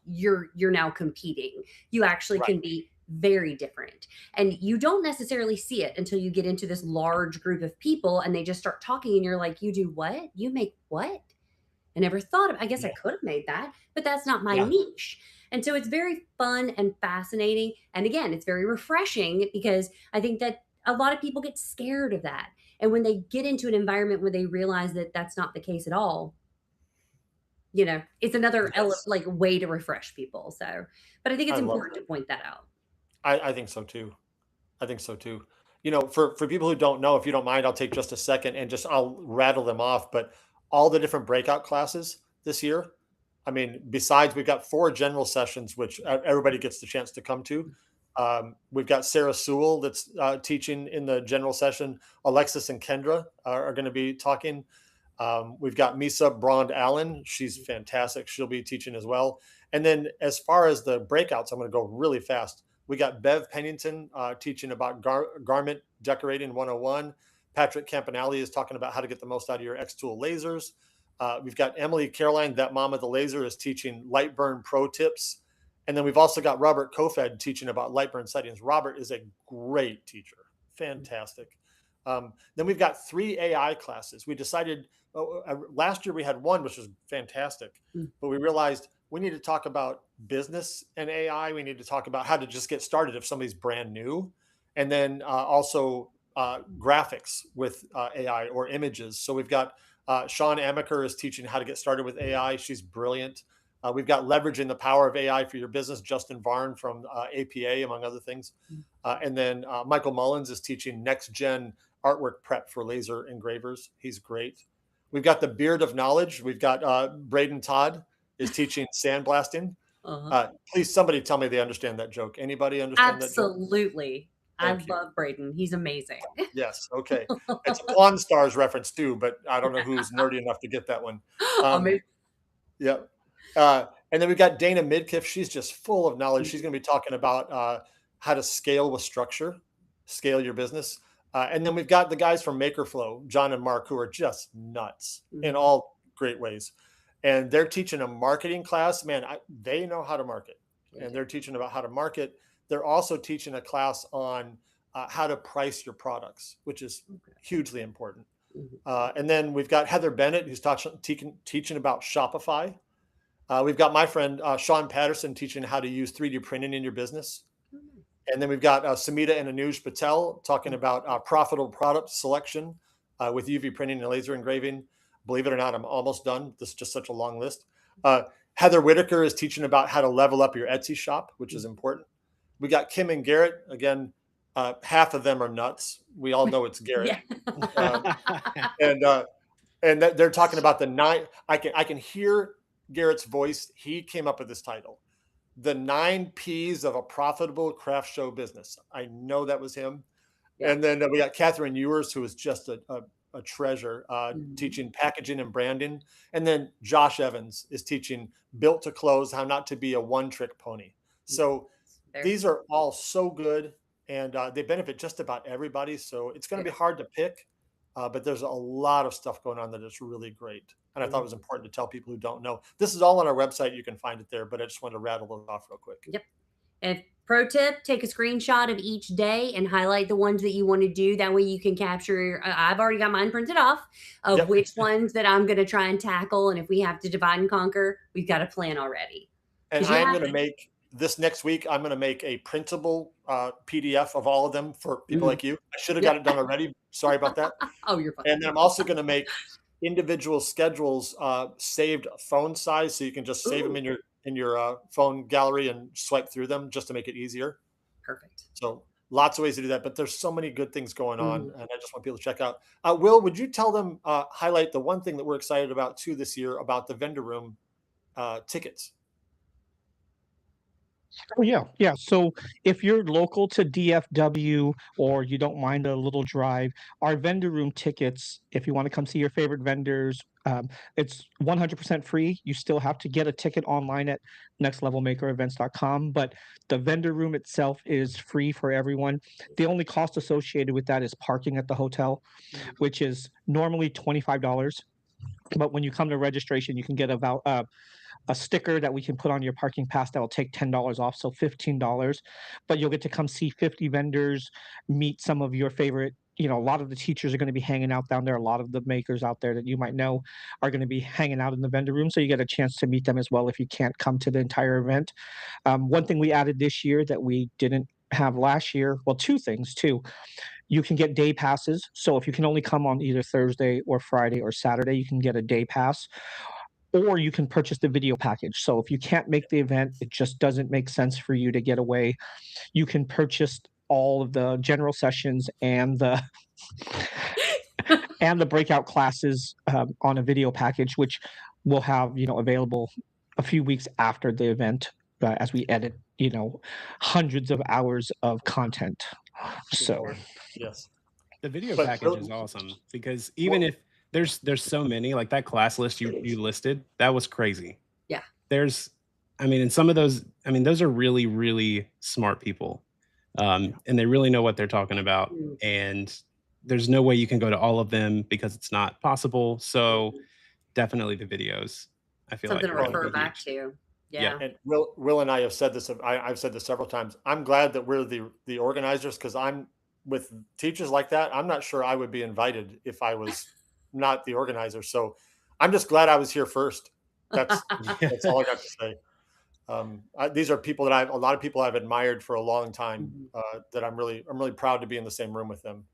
you're now competing. You actually Right. can be very different, and you don't necessarily see it until you get into this large group of people and they just start talking and you're like, you do what? You make what? I never thought of, I guess I Yeah. could have made that, but that's not my Yeah. niche. And so it's very fun and fascinating. And again, it's very refreshing, because I think that a lot of people get scared of that. And when they get into an environment where they realize that that's not the case at all, it's another Yes. way to refresh people. So, but I think it's I love important to point that out. I think so too. I think so too. For people who don't know, if you don't mind, I'll take just a second and I'll rattle them off. But all the different breakout classes this year, I mean, besides we've got 4 general sessions, which everybody gets the chance to come to. We've got Sarah Sewell that's teaching in the general session. Alexis and Kendra are going to be talking. We've got Misa Brond Allen. She's fantastic. She'll be teaching as well. And then as far as the breakouts, I'm going to go really fast. We got Bev Pennington teaching about garment decorating 101. Patrick Campanelli is talking about how to get the most out of your xTool lasers. We've got Emily Caroline, that mom of the laser, is teaching Lightburn Pro tips. And then we've also got Robert Kofed teaching about Lightburn settings. Robert is a great teacher. Fantastic. Then we've got 3 AI classes. We decided last year we had 1, which was fantastic, but we realized we need to talk about business and AI. We need to talk about how to just get started if somebody's brand new, and then also graphics with AI or images. So we've got Sean Amaker is teaching how to get started with AI. She's brilliant. We've got leveraging the power of AI for your business. Justin Varn from APA, among other things. And then Michael Mullins is teaching next gen artwork prep for laser engravers. He's great. We've got the beard of knowledge. We've got Braden Todd is teaching sandblasting. Please, somebody tell me they understand that joke. Anybody understand that joke? Absolutely. Thank you. Love Braden. He's amazing. Yes. Okay. It's a Pawn Stars reference too, but I don't know who's nerdy enough to get that one. Amazing. Yeah. And then we've got Dana Midkiff. She's just full of knowledge. She's going to be talking about how to scale with structure, scale your business. And then we've got the guys from Makerflow, John and Mark, who are just nuts in all great ways. And they're teaching a marketing class. Man, they know how to market, and they're teaching about how to market. They're also teaching a class on how to price your products, which is Okay. hugely important. Mhm. And then we've got Heather Bennett, who's teaching about Shopify. We've got my friend Sean Patterson teaching how to use 3D printing in your business. Oh, nice. And then we've got Samita and Anuj Patel talking Mhm. about profitable product selection with UV printing and laser engraving. Believe it or not, I'm almost done. This is just such a long list. Heather Whitaker is teaching about how to level up your Etsy shop, which is important. We got Kim and Garrett. Again, half of them are nuts. We all know it's Garrett. Yeah. And they're talking about the 9. I can hear Garrett's voice. He came up with this title, the 9 P's of a profitable craft show business. I know that was him. Yeah. And then we got Catherine Ewers, who is just a treasure, Mhm. teaching packaging and branding. And then Josh Evans is teaching built to close, how not to be a one-trick pony. So Very these are all so good, and they benefit just about everybody. So it's going to Yeah. be hard to pick, but there's a lot of stuff going on that is really great. And I thought it was important to tell people who don't know. This is all on our website. You can find it there, but I just wanted to rattle those off real quick. Yep. And pro tip, take a screenshot of each day and highlight the ones that you want to do. That way you can capture, I've already got mine printed off of Yep. which ones that I'm going to try and tackle. And if we have to divide and conquer, we've got a plan already. And 'Cause you I am have going to to- make this next week. I'm going to make a printable PDF of all of them for people like you. I should have got it done already. Sorry about that. Oh, you're fine. And then I'm also going to make individual schedules saved phone size, so you can just save them Ooh. in your phone gallery and swipe through them just to make it easier. Perfect. So lots of ways to do that, but there's so many good things going on, Mhm. and I just want people to check out. Will, would you tell them highlight the one thing that we're excited about too this year about the vendor room tickets? Oh, yeah, yeah. So if you're local to DFW or you don't mind a little drive, our vendor room tickets, if you want to come see your favorite vendors, it's 100% free. You still have to get a ticket online at nextlevelmakerevents.com, but the vendor room itself is free for everyone. The only cost associated with that is parking at the hotel, Mhm. which is normally $25. But when you come to registration, you can get a sticker that we can put on your parking pass that will take $10 off, so $15. But you'll get to come see 50 vendors, meet some of your favorite. A lot of the teachers are going to be hanging out down there. A lot of the makers out there that you might know are going to be hanging out in the vendor room. So you get a chance to meet them as well if you can't come to the entire event. One thing we added this year that we didn't have last year, well, two things too. You can get day passes. So if you can only come on either Thursday or Friday or Saturday, you can get a day pass, or you can purchase the video package. So if you can't make the event, it just doesn't make sense for you to get away, you can purchase all of the general sessions and the and the breakout classes on a video package, which we'll have available a few weeks after the event as we edit hundreds of hours of content. Good So Lord. Yes. The video But package is awesome because even if there's so many, like that class list you listed, that was crazy. Yeah. And some of those, those are really, really smart people. And they really know what they're talking about. Mm. And there's no way you can go to all of them because it's not possible. So definitely the videos, I feel Something like to are gonna refer be back huge. to. Yeah. Yeah. And Will and I have said this. I've said this several times. I'm glad that we're the organizers, because I'm with teachers like that. I'm not sure I would be invited if I was not the organizer. So I'm just glad I was here first. That's that's all I got to say. These are people that a lot of people I've admired for a long time. Mhm. That I'm really proud to be in the same room with them.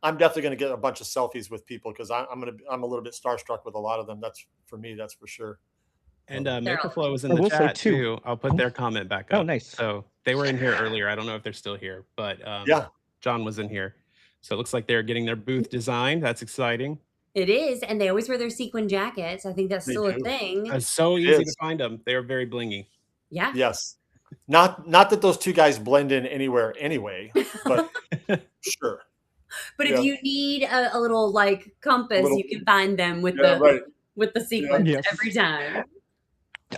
I'm definitely going to get a bunch of selfies with people because I'm a little bit starstruck with a lot of them. That's for me. That's for sure. And They're all Makerflow was in I the will say chat too. too. I'll put their comment back Oh, up. nice. So they were in here earlier. I don't know if they're still here, but Yeah. John was in here. So it looks like they're getting their booth designed. That's exciting. It is, and they always wear their sequin jackets. I think that's They still a do. thing. It's so It easy to is. find them. They are very blingy. Yeah. Yes. Not that those two guys blend in anywhere anyway, but sure. But Yeah. if you need a little like compass, Little- you can find them with Yeah, right. the sequence Yes. every time.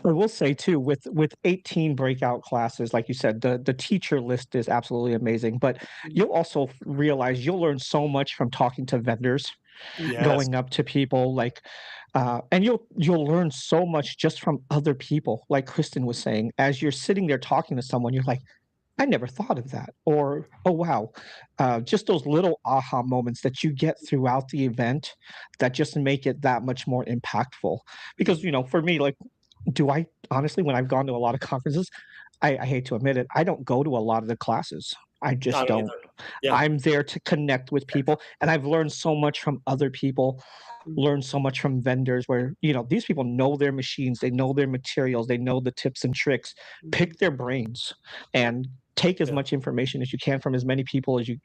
I will say too, with 18 breakout classes, like you said, the teacher list is absolutely amazing. But you'll also realize you'll learn so much from talking to vendors, Yes. going up to people and you'll learn so much just from other people. Like Kristen was saying, as you're sitting there talking to someone, you're like, I never thought of that. Or, oh, wow, just those little aha moments that you get throughout the event that just make it that much more impactful. Because, for me, like, do I honestly, when I've gone to a lot of conferences, I hate to admit it, I don't go to a lot of the classes. I I just don't don't. either. Yeah. I'm there to connect with people, and I've learned so much from other people, learned so much from vendors where, these people know their machines, they know their materials, they know the tips and tricks. Pick their brains and take as Yeah. much information as you can from as many people as you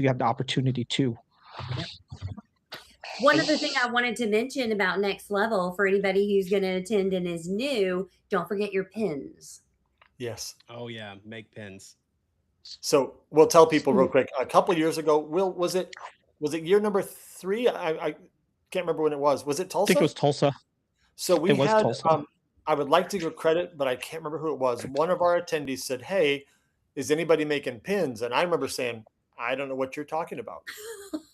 have the opportunity to. Yep. One other thing I wanted to mention about Next Level for anybody who's going to attend and is new, don't forget your pins. Yes. Oh yeah, make pins. So we'll tell people real quick. A couple of years ago, Will, was it year number 3? I can't remember when it was. Was it I think it Tulsa? was Tulsa. So we It was had. Tulsa. I would like to give credit, but I can't remember who it was. One of our attendees said, "Hey, is anybody making pins?" And I remember saying, "I don't know what you're talking about."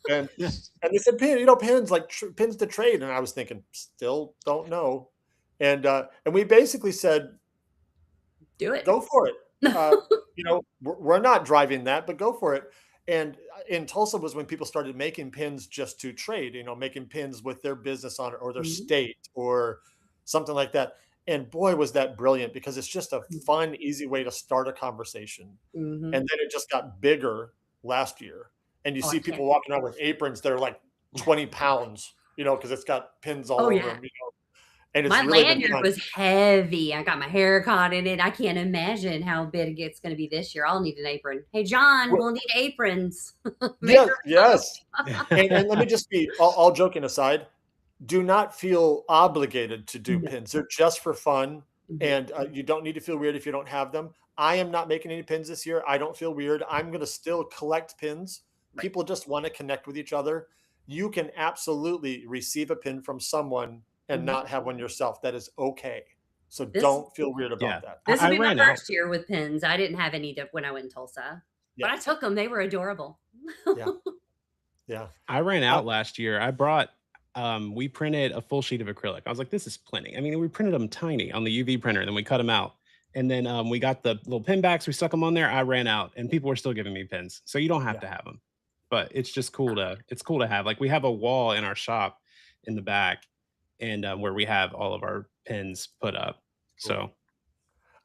And they said, pins like pins to trade, and I was thinking, still don't know. And we basically said, Do it. go for it. We're not driving that, but go for it. And in Tulsa was when people started making pins just to trade, making pins with their business on it or their state or something like that. And boy, was that brilliant because it's just a fun, easy way to start a conversation. And then it just got bigger last year. And you see people walking around with aprons that are like 20 pounds, because it's got pins all over them, and it's My really been lanyard fun. was heavy. I got my hair caught in it. I can't imagine how big it's going to be this year. I'll need an apron. Hey, John, we'll need aprons. Yes. And let me just be all joking aside. Do not feel obligated to do pins. They're just for fun. And you don't need to feel weird if you don't have them. I am not making any pins this year. I don't feel weird. I'm going to still collect pins. People just want to connect with each other. You can absolutely receive a pin from someone and not have one yourself. That is okay. So don't feel weird about that. This will be my ran out. first year with pins. I didn't have any when I went in Tulsa, but I took them. They were adorable. Yeah. I ran out last year. I brought, we printed a full sheet of acrylic. I was like, this is plenty. I mean, we printed them tiny on the UV printer, and then we cut them out. And then we got the little pin backs. We stuck them on there. I ran out, and people were still giving me pins. So you don't have to have them, but it's just cool to have. Like we have a wall in our shop in the back, and where we have all of our pins put up. So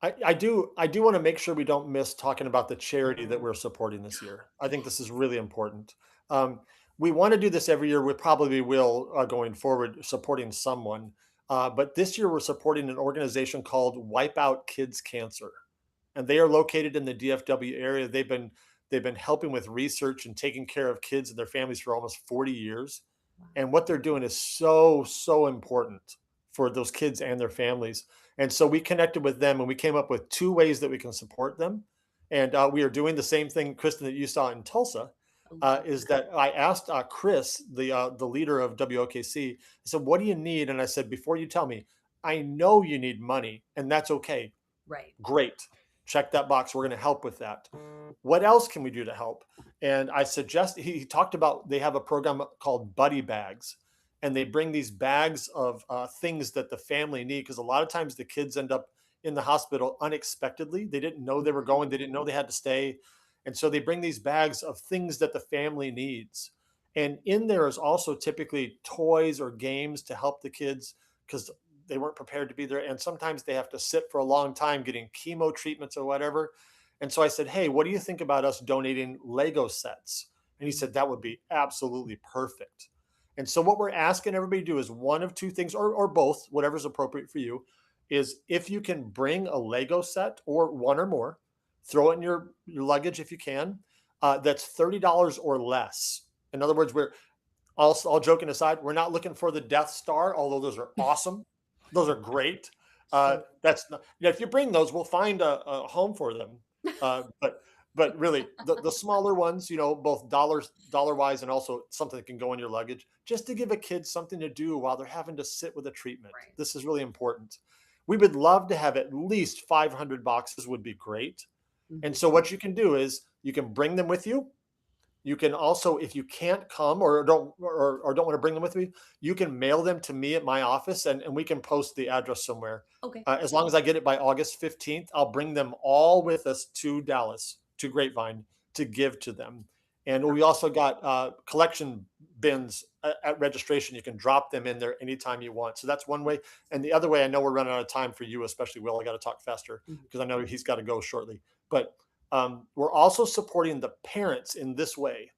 I do want to make sure we don't miss talking about the charity that we're supporting this year. I think this is really important. We want to do this every year. We probably will going forward, supporting someone. But this year we're supporting an organization called Wipe Out Kids Cancer, and they are located in the DFW area. They've been helping with research and taking care of kids and their families for almost 40 years. And what they're doing is so important for those kids and their families. And so we connected with them and we came up with 2 ways that we can support them. And we are doing the same thing, Kristen, that you saw in Tulsa, is that I asked Chris, the leader of WOKC, I said, what do you need? And I said, before you tell me, I know you need money, and that's okay. Right. Great. Check that box. We're going to help with that. What else can we do to help? And I suggest, he talked about, they have a program called Buddy Bags, and they bring these bags of things that the family need, because a lot of times the kids end up in the hospital unexpectedly. They didn't know they were going. They didn't know they had to stay. And so they bring these bags of things that the family needs. And in there is also typically toys or games to help the kids because they weren't prepared to be there. And sometimes they have to sit for a long time getting chemo treatments or whatever. And so I said, hey, what do you think about us donating Lego sets? And he said, that would be absolutely perfect. And so what we're asking everybody to do is one of 2 things, or both, whatever's appropriate for you, is if you can bring a Lego set or one or more, throw it in your luggage if you can, that's $30 or less. In other words, we're all joking aside, we're not looking for the Death Star, although those are awesome. Those are great. That's not, if you bring those, we'll find a home for them. But really, the smaller ones, both dollar wise and also something that can go in your luggage, just to give a kid something to do while they're having to sit with a treatment. Right. This is really important. We would love to have at least 500 boxes would be great. And so what you can do is you can bring them with you. You can also, if you can't come or don't want to bring them with me, you can mail them to me at my office, and we can post the address somewhere. Okay. As long as I get it by August 15th, I'll bring them all with us to Dallas, to Grapevine, to give to them. And we also got collection bins at registration. You can drop them in there anytime you want. So that's one way. And the other way, I know we're running out of time for you, especially Will. I got to talk faster because I know he's got to go shortly. But we're also supporting the parents in this way.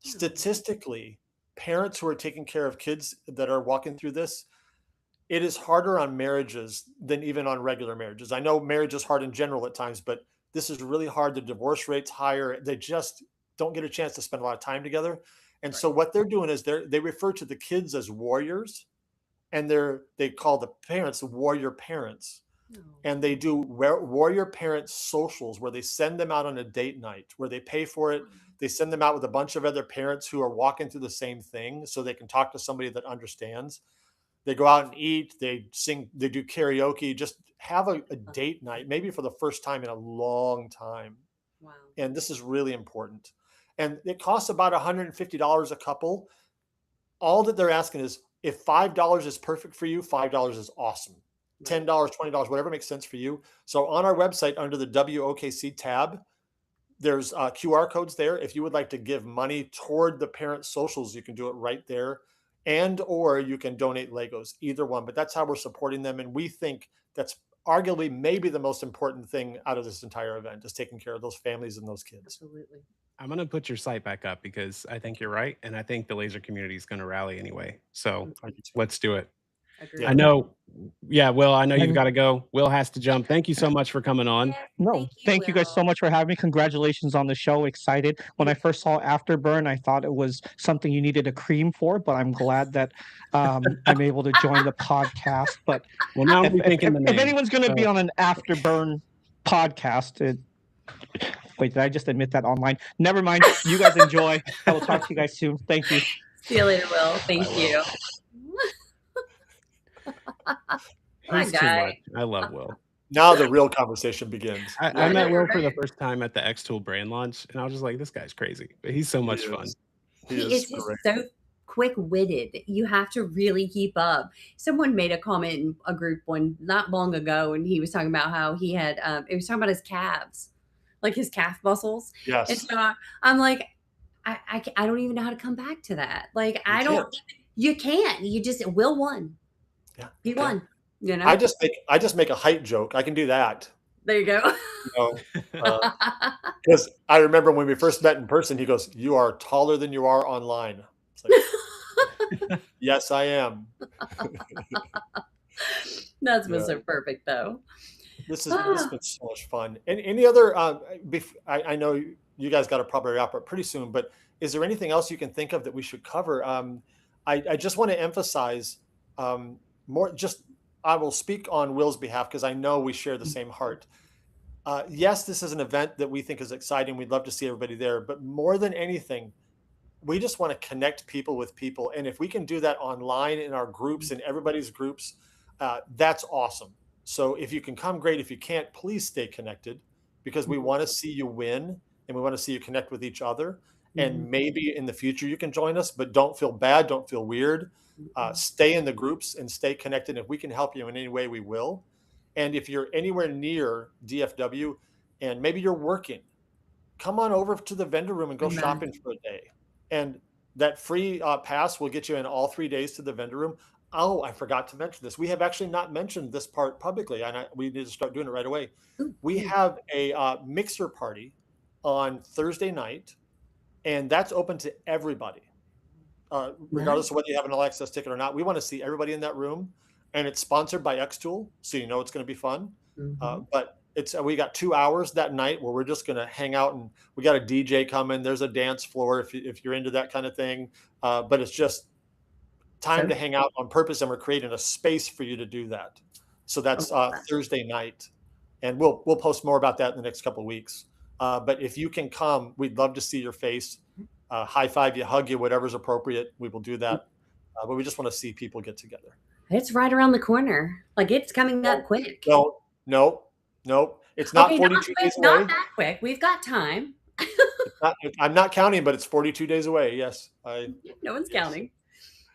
Statistically, parents who are taking care of kids that are walking through this, it is harder on marriages than even on regular marriages. I know marriage is hard in general at times, but this is really hard. The divorce rate's higher. They just don't get a chance to spend a lot of time together. And so what they're doing is they refer to the kids as warriors, and they call the parents warrior parents. And they do warrior parents socials where they send them out on a date night where they pay for it. They send them out with a bunch of other parents who are walking through the same thing so they can talk to somebody that understands. They go out and eat, they sing, they do karaoke, just have a date night, maybe for the first time in a long time. Wow. And this is really important. And it costs about $150 a couple. All that they're asking is, if $5 is perfect for you, $5 is awesome. $10, $20, whatever makes sense for you. So on our website, under the WOKC tab, there's QR codes there. If you would like to give money toward the parent socials, you can do it right there. And or you can donate Legos, either one. But that's how we're supporting them. And we think that's arguably maybe the most important thing out of this entire event, is taking care of those families and those kids. Absolutely. I'm going to put your site back up because I think you're right. And I think the laser community is going to rally anyway. So let's do it. Agreed. I know. Yeah, Will, I know you've got to go. Will has to jump. Thank you so much for coming on. No, thank you guys so much for having me. Congratulations on the show. Excited. When I first saw Afterburn, I thought it was something you needed a cream for, but I'm glad that I'm able to join the podcast. But well, now if anyone's going to be on an Afterburn podcast, wait, did I just admit that online? Never mind. You guys enjoy. I will talk to you guys soon. Thank you. See you later, Will. Thank you. He's too much. I love Will. Now the real conversation begins. I met Will for the first time at the xTool brand launch, and I was just like, this guy's crazy, but he's so much fun. He is so quick-witted. You have to really keep up. Someone made a comment in a group not long ago, and he was talking about how he had it was talking about his calves, like his calf muscles. Yes. And so I'm like, I don't even know how to come back to that. Like, you can't. You just Will won. Yeah, he won. You know, I just make a height joke. I can do that. There you go. Because I remember when we first met in person, he goes, "You are taller than you are online." It's like, yes, I am. That's been so perfect, though. This has been so much fun. And any other? I know you guys got to probably wrap up pretty soon, but is there anything else you can think of that we should cover? I just want to emphasize more. I will speak on Will's behalf because I know we share the same heart. Yes, this is an event that we think is exciting. We'd love to see everybody there. But more than anything, we just want to connect people with people. And if we can do that online in our groups, in everybody's groups, that's awesome. So if you can come, great. If you can't, please stay connected because we want to see you win and we want to see you connect with each other. And maybe in the future you can join us, but don't feel bad. Don't feel weird. Stay in the groups and stay connected. If we can help you in any way, we will. And if you're anywhere near DFW and maybe you're working, come on over to the vendor room and go shopping for a day. And that free pass will get you in all 3 days to the vendor room. Oh, I forgot to mention this. We have actually not mentioned this part publicly, and we need to start doing it right away. We have a mixer party on Thursday night, and that's open to everybody. Regardless of whether you have an all access ticket or not, we want to see everybody in that room, and it's sponsored by xTool, so you know it's going to be fun. But we got 2 hours that night where we're just going to hang out, and we got a DJ coming. There's a dance floor if you're into that kind of thing. But it's just time to hang out on purpose, and we're creating a space for you to do that. So that's Thursday night, and we'll post more about that in the next couple of weeks. But if you can come, we'd love to see your face. High five you, hug you, whatever's appropriate. We will do that. But we just want to see people get together. It's right around the corner. Like, it's coming up quick. No. It's not 42 days away. Not that quick. We've got time. It's I'm not counting, but it's 42 days away. Yes. No one's Yes. counting.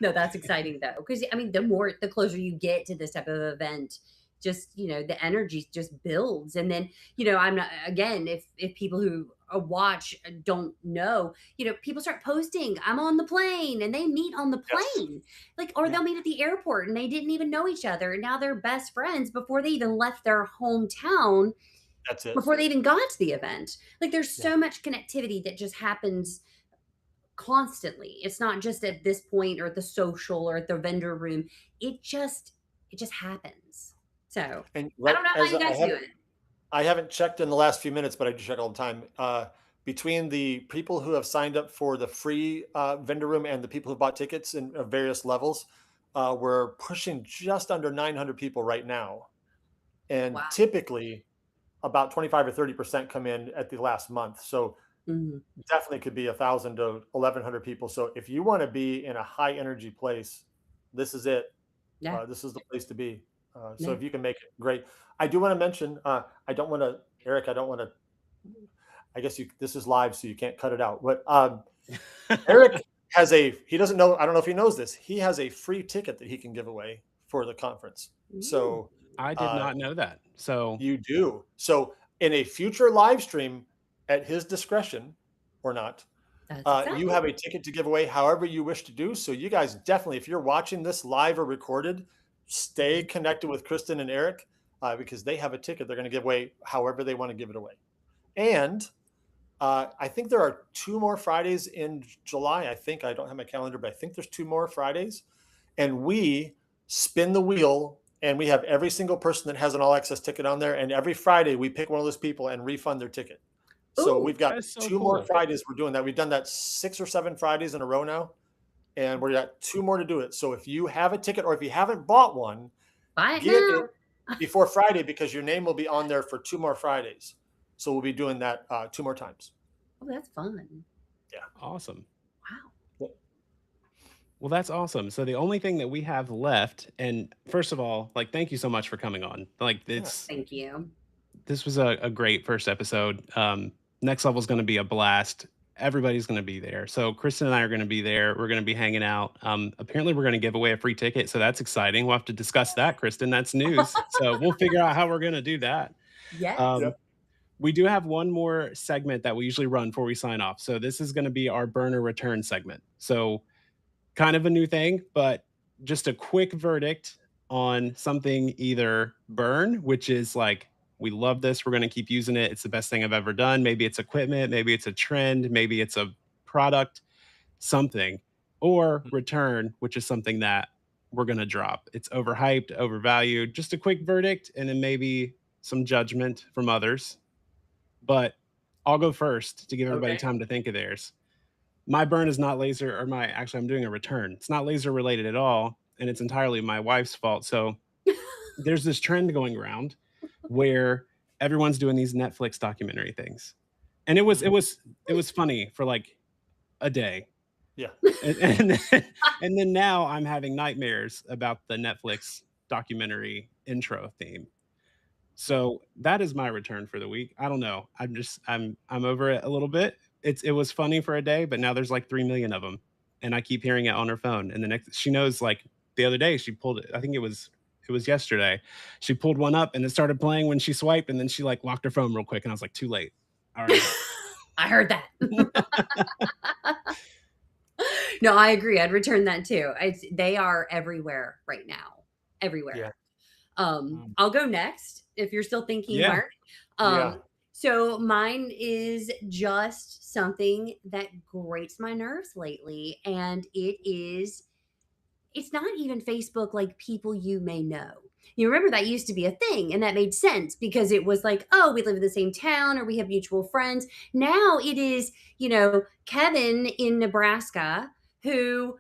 No, that's exciting though, because I mean, the closer you get to this type of event, just the energy just builds, and then I'm not again if people who watch don't know, people start posting, I'm on the plane, and they meet on the Yes. plane, like, or Yeah. they'll meet at the airport, and they didn't even know each other, and now they're best friends before they even left their hometown, That's it. before they even got to the event. Like, there's Yeah. so much connectivity that just happens constantly. It's not just at this point or at the social or at the vendor room. It just happens. So And I right don't know how as you guys do it. I haven't checked in the last few minutes, but I do check all the time. Between the people who have signed up for the free vendor room and the people who bought tickets in various levels, we're pushing just under 900 people right now. And Wow. typically, about 25 or 30% come in at the last month. So Mhm. definitely could be 1,000 to 1,100 people. So if you want to be in a high energy place, this is it. Yeah. This is the place to be. So Yeah. if you can make it, great. I do want to mention, I don't want to, Eric, I don't want to, I guess this is live, so you can't cut it out. But Eric he doesn't know, I don't know if he knows this. He has a free ticket that he can give away for the conference. Ooh, So I did uh, not know that. So you do. So in a future live stream at his discretion or not, that's you exciting. have a ticket to give away however you wish to do. So you guys definitely, if you're watching this live or recorded, stay connected with Kristen and Eric because they have a ticket they're going to give away however they want to give it away. And I think there are 2 more Fridays in July. I think I don't have my calendar, but I think there's 2 more Fridays. And we spin the wheel and we have every single person that has an all access ticket on there. And every Friday we pick one of those people and refund their ticket. So Ooh, we've got that is so 2 more cool. Fridays. We're doing that. We've done that 6 or 7 Fridays in a row now. And we're got 2 more to do it. So if you have a ticket or if you haven't bought one, buy it get it now. before Friday because your name will be on there for 2 more Fridays. So we'll be doing that 2 more times. Oh, that's fun. Awesome. Wow. Well, that's awesome. So the only thing that we have left, and first of all, like, thank you so much for coming on. Like, Yeah. Thank you. this was a great first episode. Next level is going to be a blast. Everybody's going to be there. So Kristen and I are going to be there. We're going to be hanging out. Apparently, we're going to give away a free ticket. So that's exciting. We'll have to discuss that, Kristen. That's news. So we'll figure out how we're going to do that. Yes. Yep. We do have one more segment that we usually run before we sign off. So this is going to be our burner return segment. So kind of a new thing, but just a quick verdict on something either burn, which is like, we love this, we're going to keep using it, it's the best thing I've ever done. Maybe it's equipment, maybe it's a trend, maybe it's a product, something, or return, which is something that we're going to drop. It's overhyped, overvalued. Just a quick verdict, and then maybe some judgment from others. But I'll go first to give everybody Okay. time to think of theirs. My burn is not laser, or I'm doing a return. It's not laser related at all, and it's entirely my wife's fault. So there's this trend going around where everyone's doing these Netflix documentary things. And it was funny for like a day. Yeah. And then now I'm having nightmares about the Netflix documentary intro theme. So that is my return for the week. I don't know. I'm over it a little bit. It was funny for a day, but now there's like 3 million of them, and I keep hearing it on her phone. And the next, she knows, like the other day she pulled it. I think it was yesterday. She pulled one up and it started playing when she swiped, and then she like locked her phone real quick, and I was like, too late. All right. I heard that. No, I agree. I'd return that too. They are everywhere right now. Everywhere. Yeah. I'll go next if you're still thinking, Yeah. Mark. Yeah. So mine is just something that grates my nerves lately, and it's not even Facebook, like people you may know. You remember that used to be a thing, and that made sense because it was like, oh, we live in the same town or we have mutual friends. Now it is, Kevin in Nebraska who,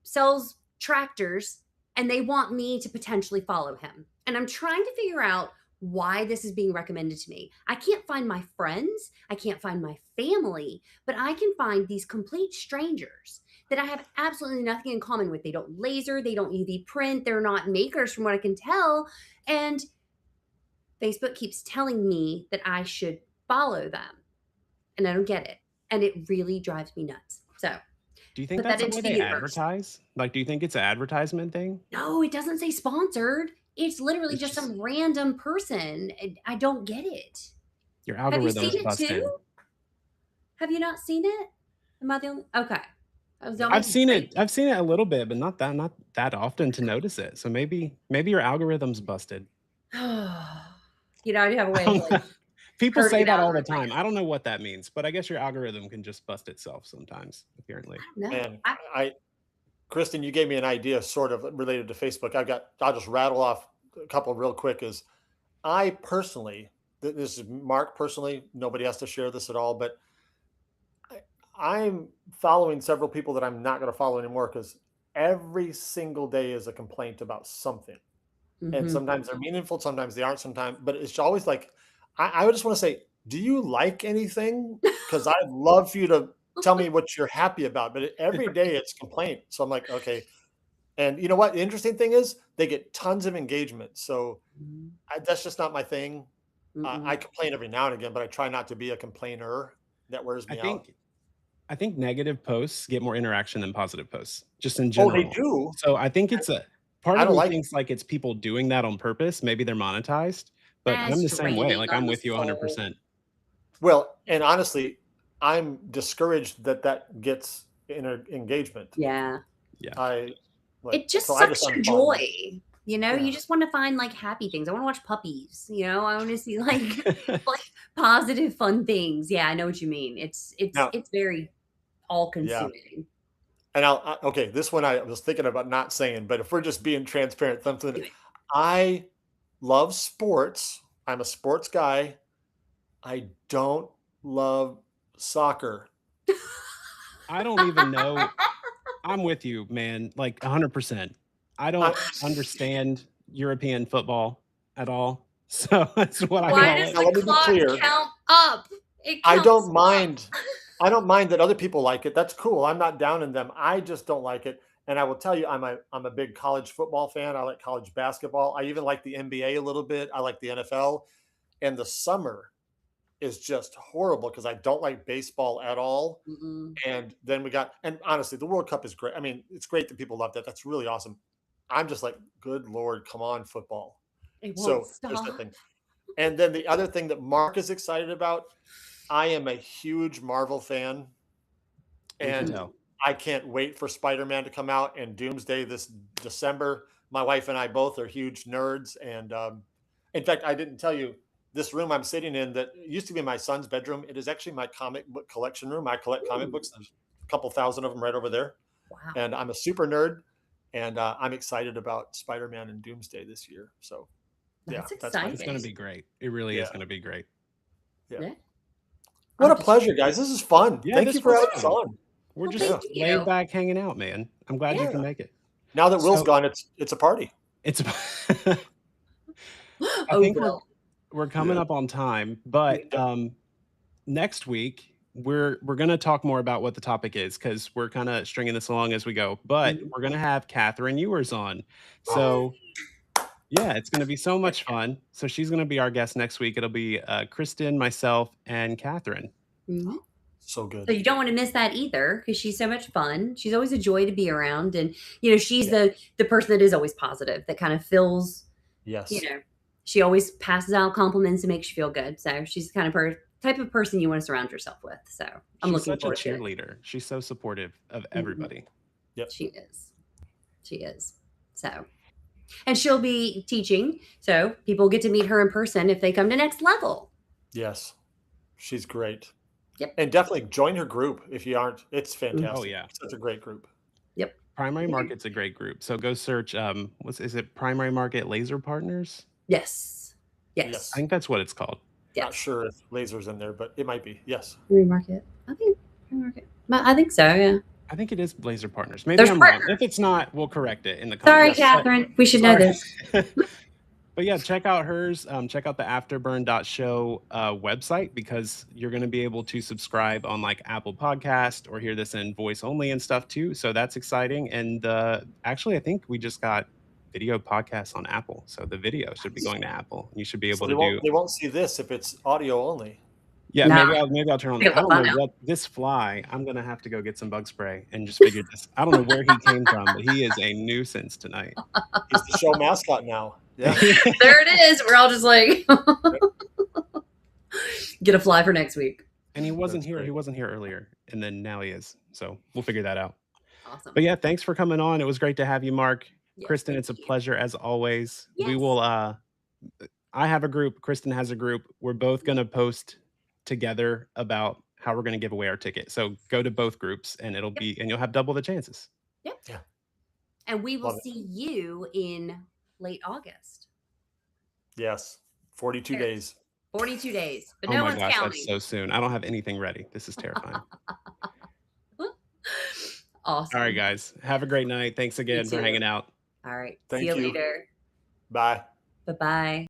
sells tractors, and they want me to potentially follow him. And I'm trying to figure out why this is being recommended to me. I can't find my friends, I can't find my family, but I can find these complete strangers that I have absolutely nothing in common with. They don't laser, they don't UV print, they're not makers from what I can tell. And Facebook keeps telling me that I should follow them. And I don't get it. and it really drives me nuts. So Do you think put that that's the into way the they universe. advertise? Like, do you think it's an advertisement thing? No, it doesn't say sponsored. It's literally It's just just some random person. I don't get it. your Have you seen algorithm's it too? busted. Have you not seen it? Am I the only? Okay. I was the I've only seen great. it. I've seen it a little bit, but not that often to notice it. So maybe your algorithm's busted. You know, I have a way of like People hurting say an that all the algorithm. time. I don't know what that means, but I guess your algorithm can just bust itself sometimes, apparently. No, And Kristen, you gave me an idea sort of related to Facebook. I'll just rattle off a couple real quick. Is I personally, this is Mark personally, nobody has to share this at all, but I'm following several people that I'm not going to follow anymore because every single day is a complaint about something. And sometimes they're meaningful, sometimes they aren't, sometimes, but it's always like, I would just want to say, do you like anything? Because I'd love for you to tell me what you're happy about, but every day it's complaint. So I'm like, okay. And you know what? The interesting thing is they get tons of engagement. So that's just not my thing. I complain every now and again, but I try not to be a complainer. That wears I me out. think negative posts get more interaction than positive posts, just in Oh, they general. do. So I think it's a part I of don't me like thinks like it's people doing that on purpose. Maybe they're monetized, but I'm That's the same way. draining Like on I'm the with you soul. 100%. Well, and honestly, I'm discouraged that gets engagement. Yeah. Yeah. It just so I sucks just your unfollow. joy. You know, Yeah. you just want to find like happy things. I want to watch puppies. You know, I want to see like like positive, fun things. Yeah, I know what you mean. It's Now- very all consuming. And okay, this one I was thinking about not saying, but if we're just being transparent, something Do it. I love sports. I'm a sports guy. I don't love soccer. I don't even know. I'm with you, man. Like 100%. I don't understand European football at all. So that's what I Why call does it. Now, the let me be clock clear. count up? It I counts don't up. mind. I don't mind that other people like it. That's cool. I'm not down in them. I just don't like it. And I will tell you, I'm a big college football fan. I like college basketball. I even like the NBA a little bit. I like the NFL. And the summer is just horrible because I don't like baseball at all. And then and honestly, the World Cup is great. I mean, it's great that people love that. That's really awesome. I'm just like, good Lord, come on, football. It won't So there's stop. that thing. And then the other thing that Mark is excited about, I am a huge Marvel fan. And I can't wait for Spider-Man to come out and Doomsday this December. My wife and I both are huge nerds. And in fact, I didn't tell you, this room I'm sitting in that used to be my son's bedroom. It is actually my comic book collection room. I collect comic books. There's a couple thousand of them right over there. Wow. And I'm a super nerd. And I'm excited about Spider-Man and Doomsday this year. So That's that's exciting. It's going to be great. It really is going to be great. Yeah. What a pleasure, guys. This is fun. Yeah, Thank you for having us on. We're Well, just thank you. laid back hanging out, man. I'm glad you can make it. Now that Will's gone, it's a party. It's I Oh, think Will. we're coming up on time, but next week we're going to talk more about what the topic is because we're kind of stringing this along as we go. But we're going to have Catherine Ewers on. So yeah, it's going to be so much fun. So she's going to be our guest next week. It'll be Kristen, myself, and Catherine. So good. So you don't want to miss that either because she's so much fun. She's always a joy to be around. And, you know, she's the person that is always positive, that kind of fills, you know, she always passes out compliments and makes you feel good. So she's the kind of type of person you want to surround yourself with. So I'm looking forward to it. She's such a cheerleader. She's so supportive of everybody. Yep. She is. She is. So, and she'll be teaching. So people get to meet her in person if they come to Next Level. Yes. She's great. Yep. And definitely join her group if you aren't. It's fantastic. Oh, yeah. It's such a great group. Yep. Primary Market's a great group. So go search, is it Primary Market Laser Partners? Yes. Yes. I think that's what it's called. Not sure if laser's in there, but it might be. Yes. Primary Market. I think Primary Market. I think so, yeah. I think it is Laser Partners. Maybe I'm wrong. If it's not, we'll correct it in the Sorry, comments. Catherine. We should know this. But yeah, check out hers. Check out the afterburn.show website because you're going to be able to subscribe on like Apple Podcast or hear this in voice only and stuff too. So that's exciting. And actually, I think we just got video podcasts on Apple. So the video should be going to Apple. You should be able So to they won't see this if it's audio only. Yeah, Nah, maybe I'll turn on get the I the don't fun know out. what this fly, I'm gonna have to go get some bug spray and just figure this. I don't know where he came from, but he is a nuisance tonight. He's the show mascot now. Yeah. There it is. We're all just like, get a fly for next week. And he wasn't That's here. great. He wasn't here earlier, and then now he is. So we'll figure that out. Awesome. But yeah, thanks for coming on. It was great to have you, Mark. Yes, Kristen, thank it's a you. pleasure as always. We Yes. will I have a group, Kristen has a group. We're both gonna post together about how we're gonna give away our ticket. So go to both groups and it'll be and you'll have double the chances. Yep. Yeah. And we will Love it. see you in late August. Yes. 42 days. 42 days. But Oh no my one's gosh, counting. that's so soon. I don't have anything ready. This is terrifying. Awesome. All right, guys. Have a great night. Thanks again for too. hanging out. All right. Thank See you you. later. Bye. Bye-bye.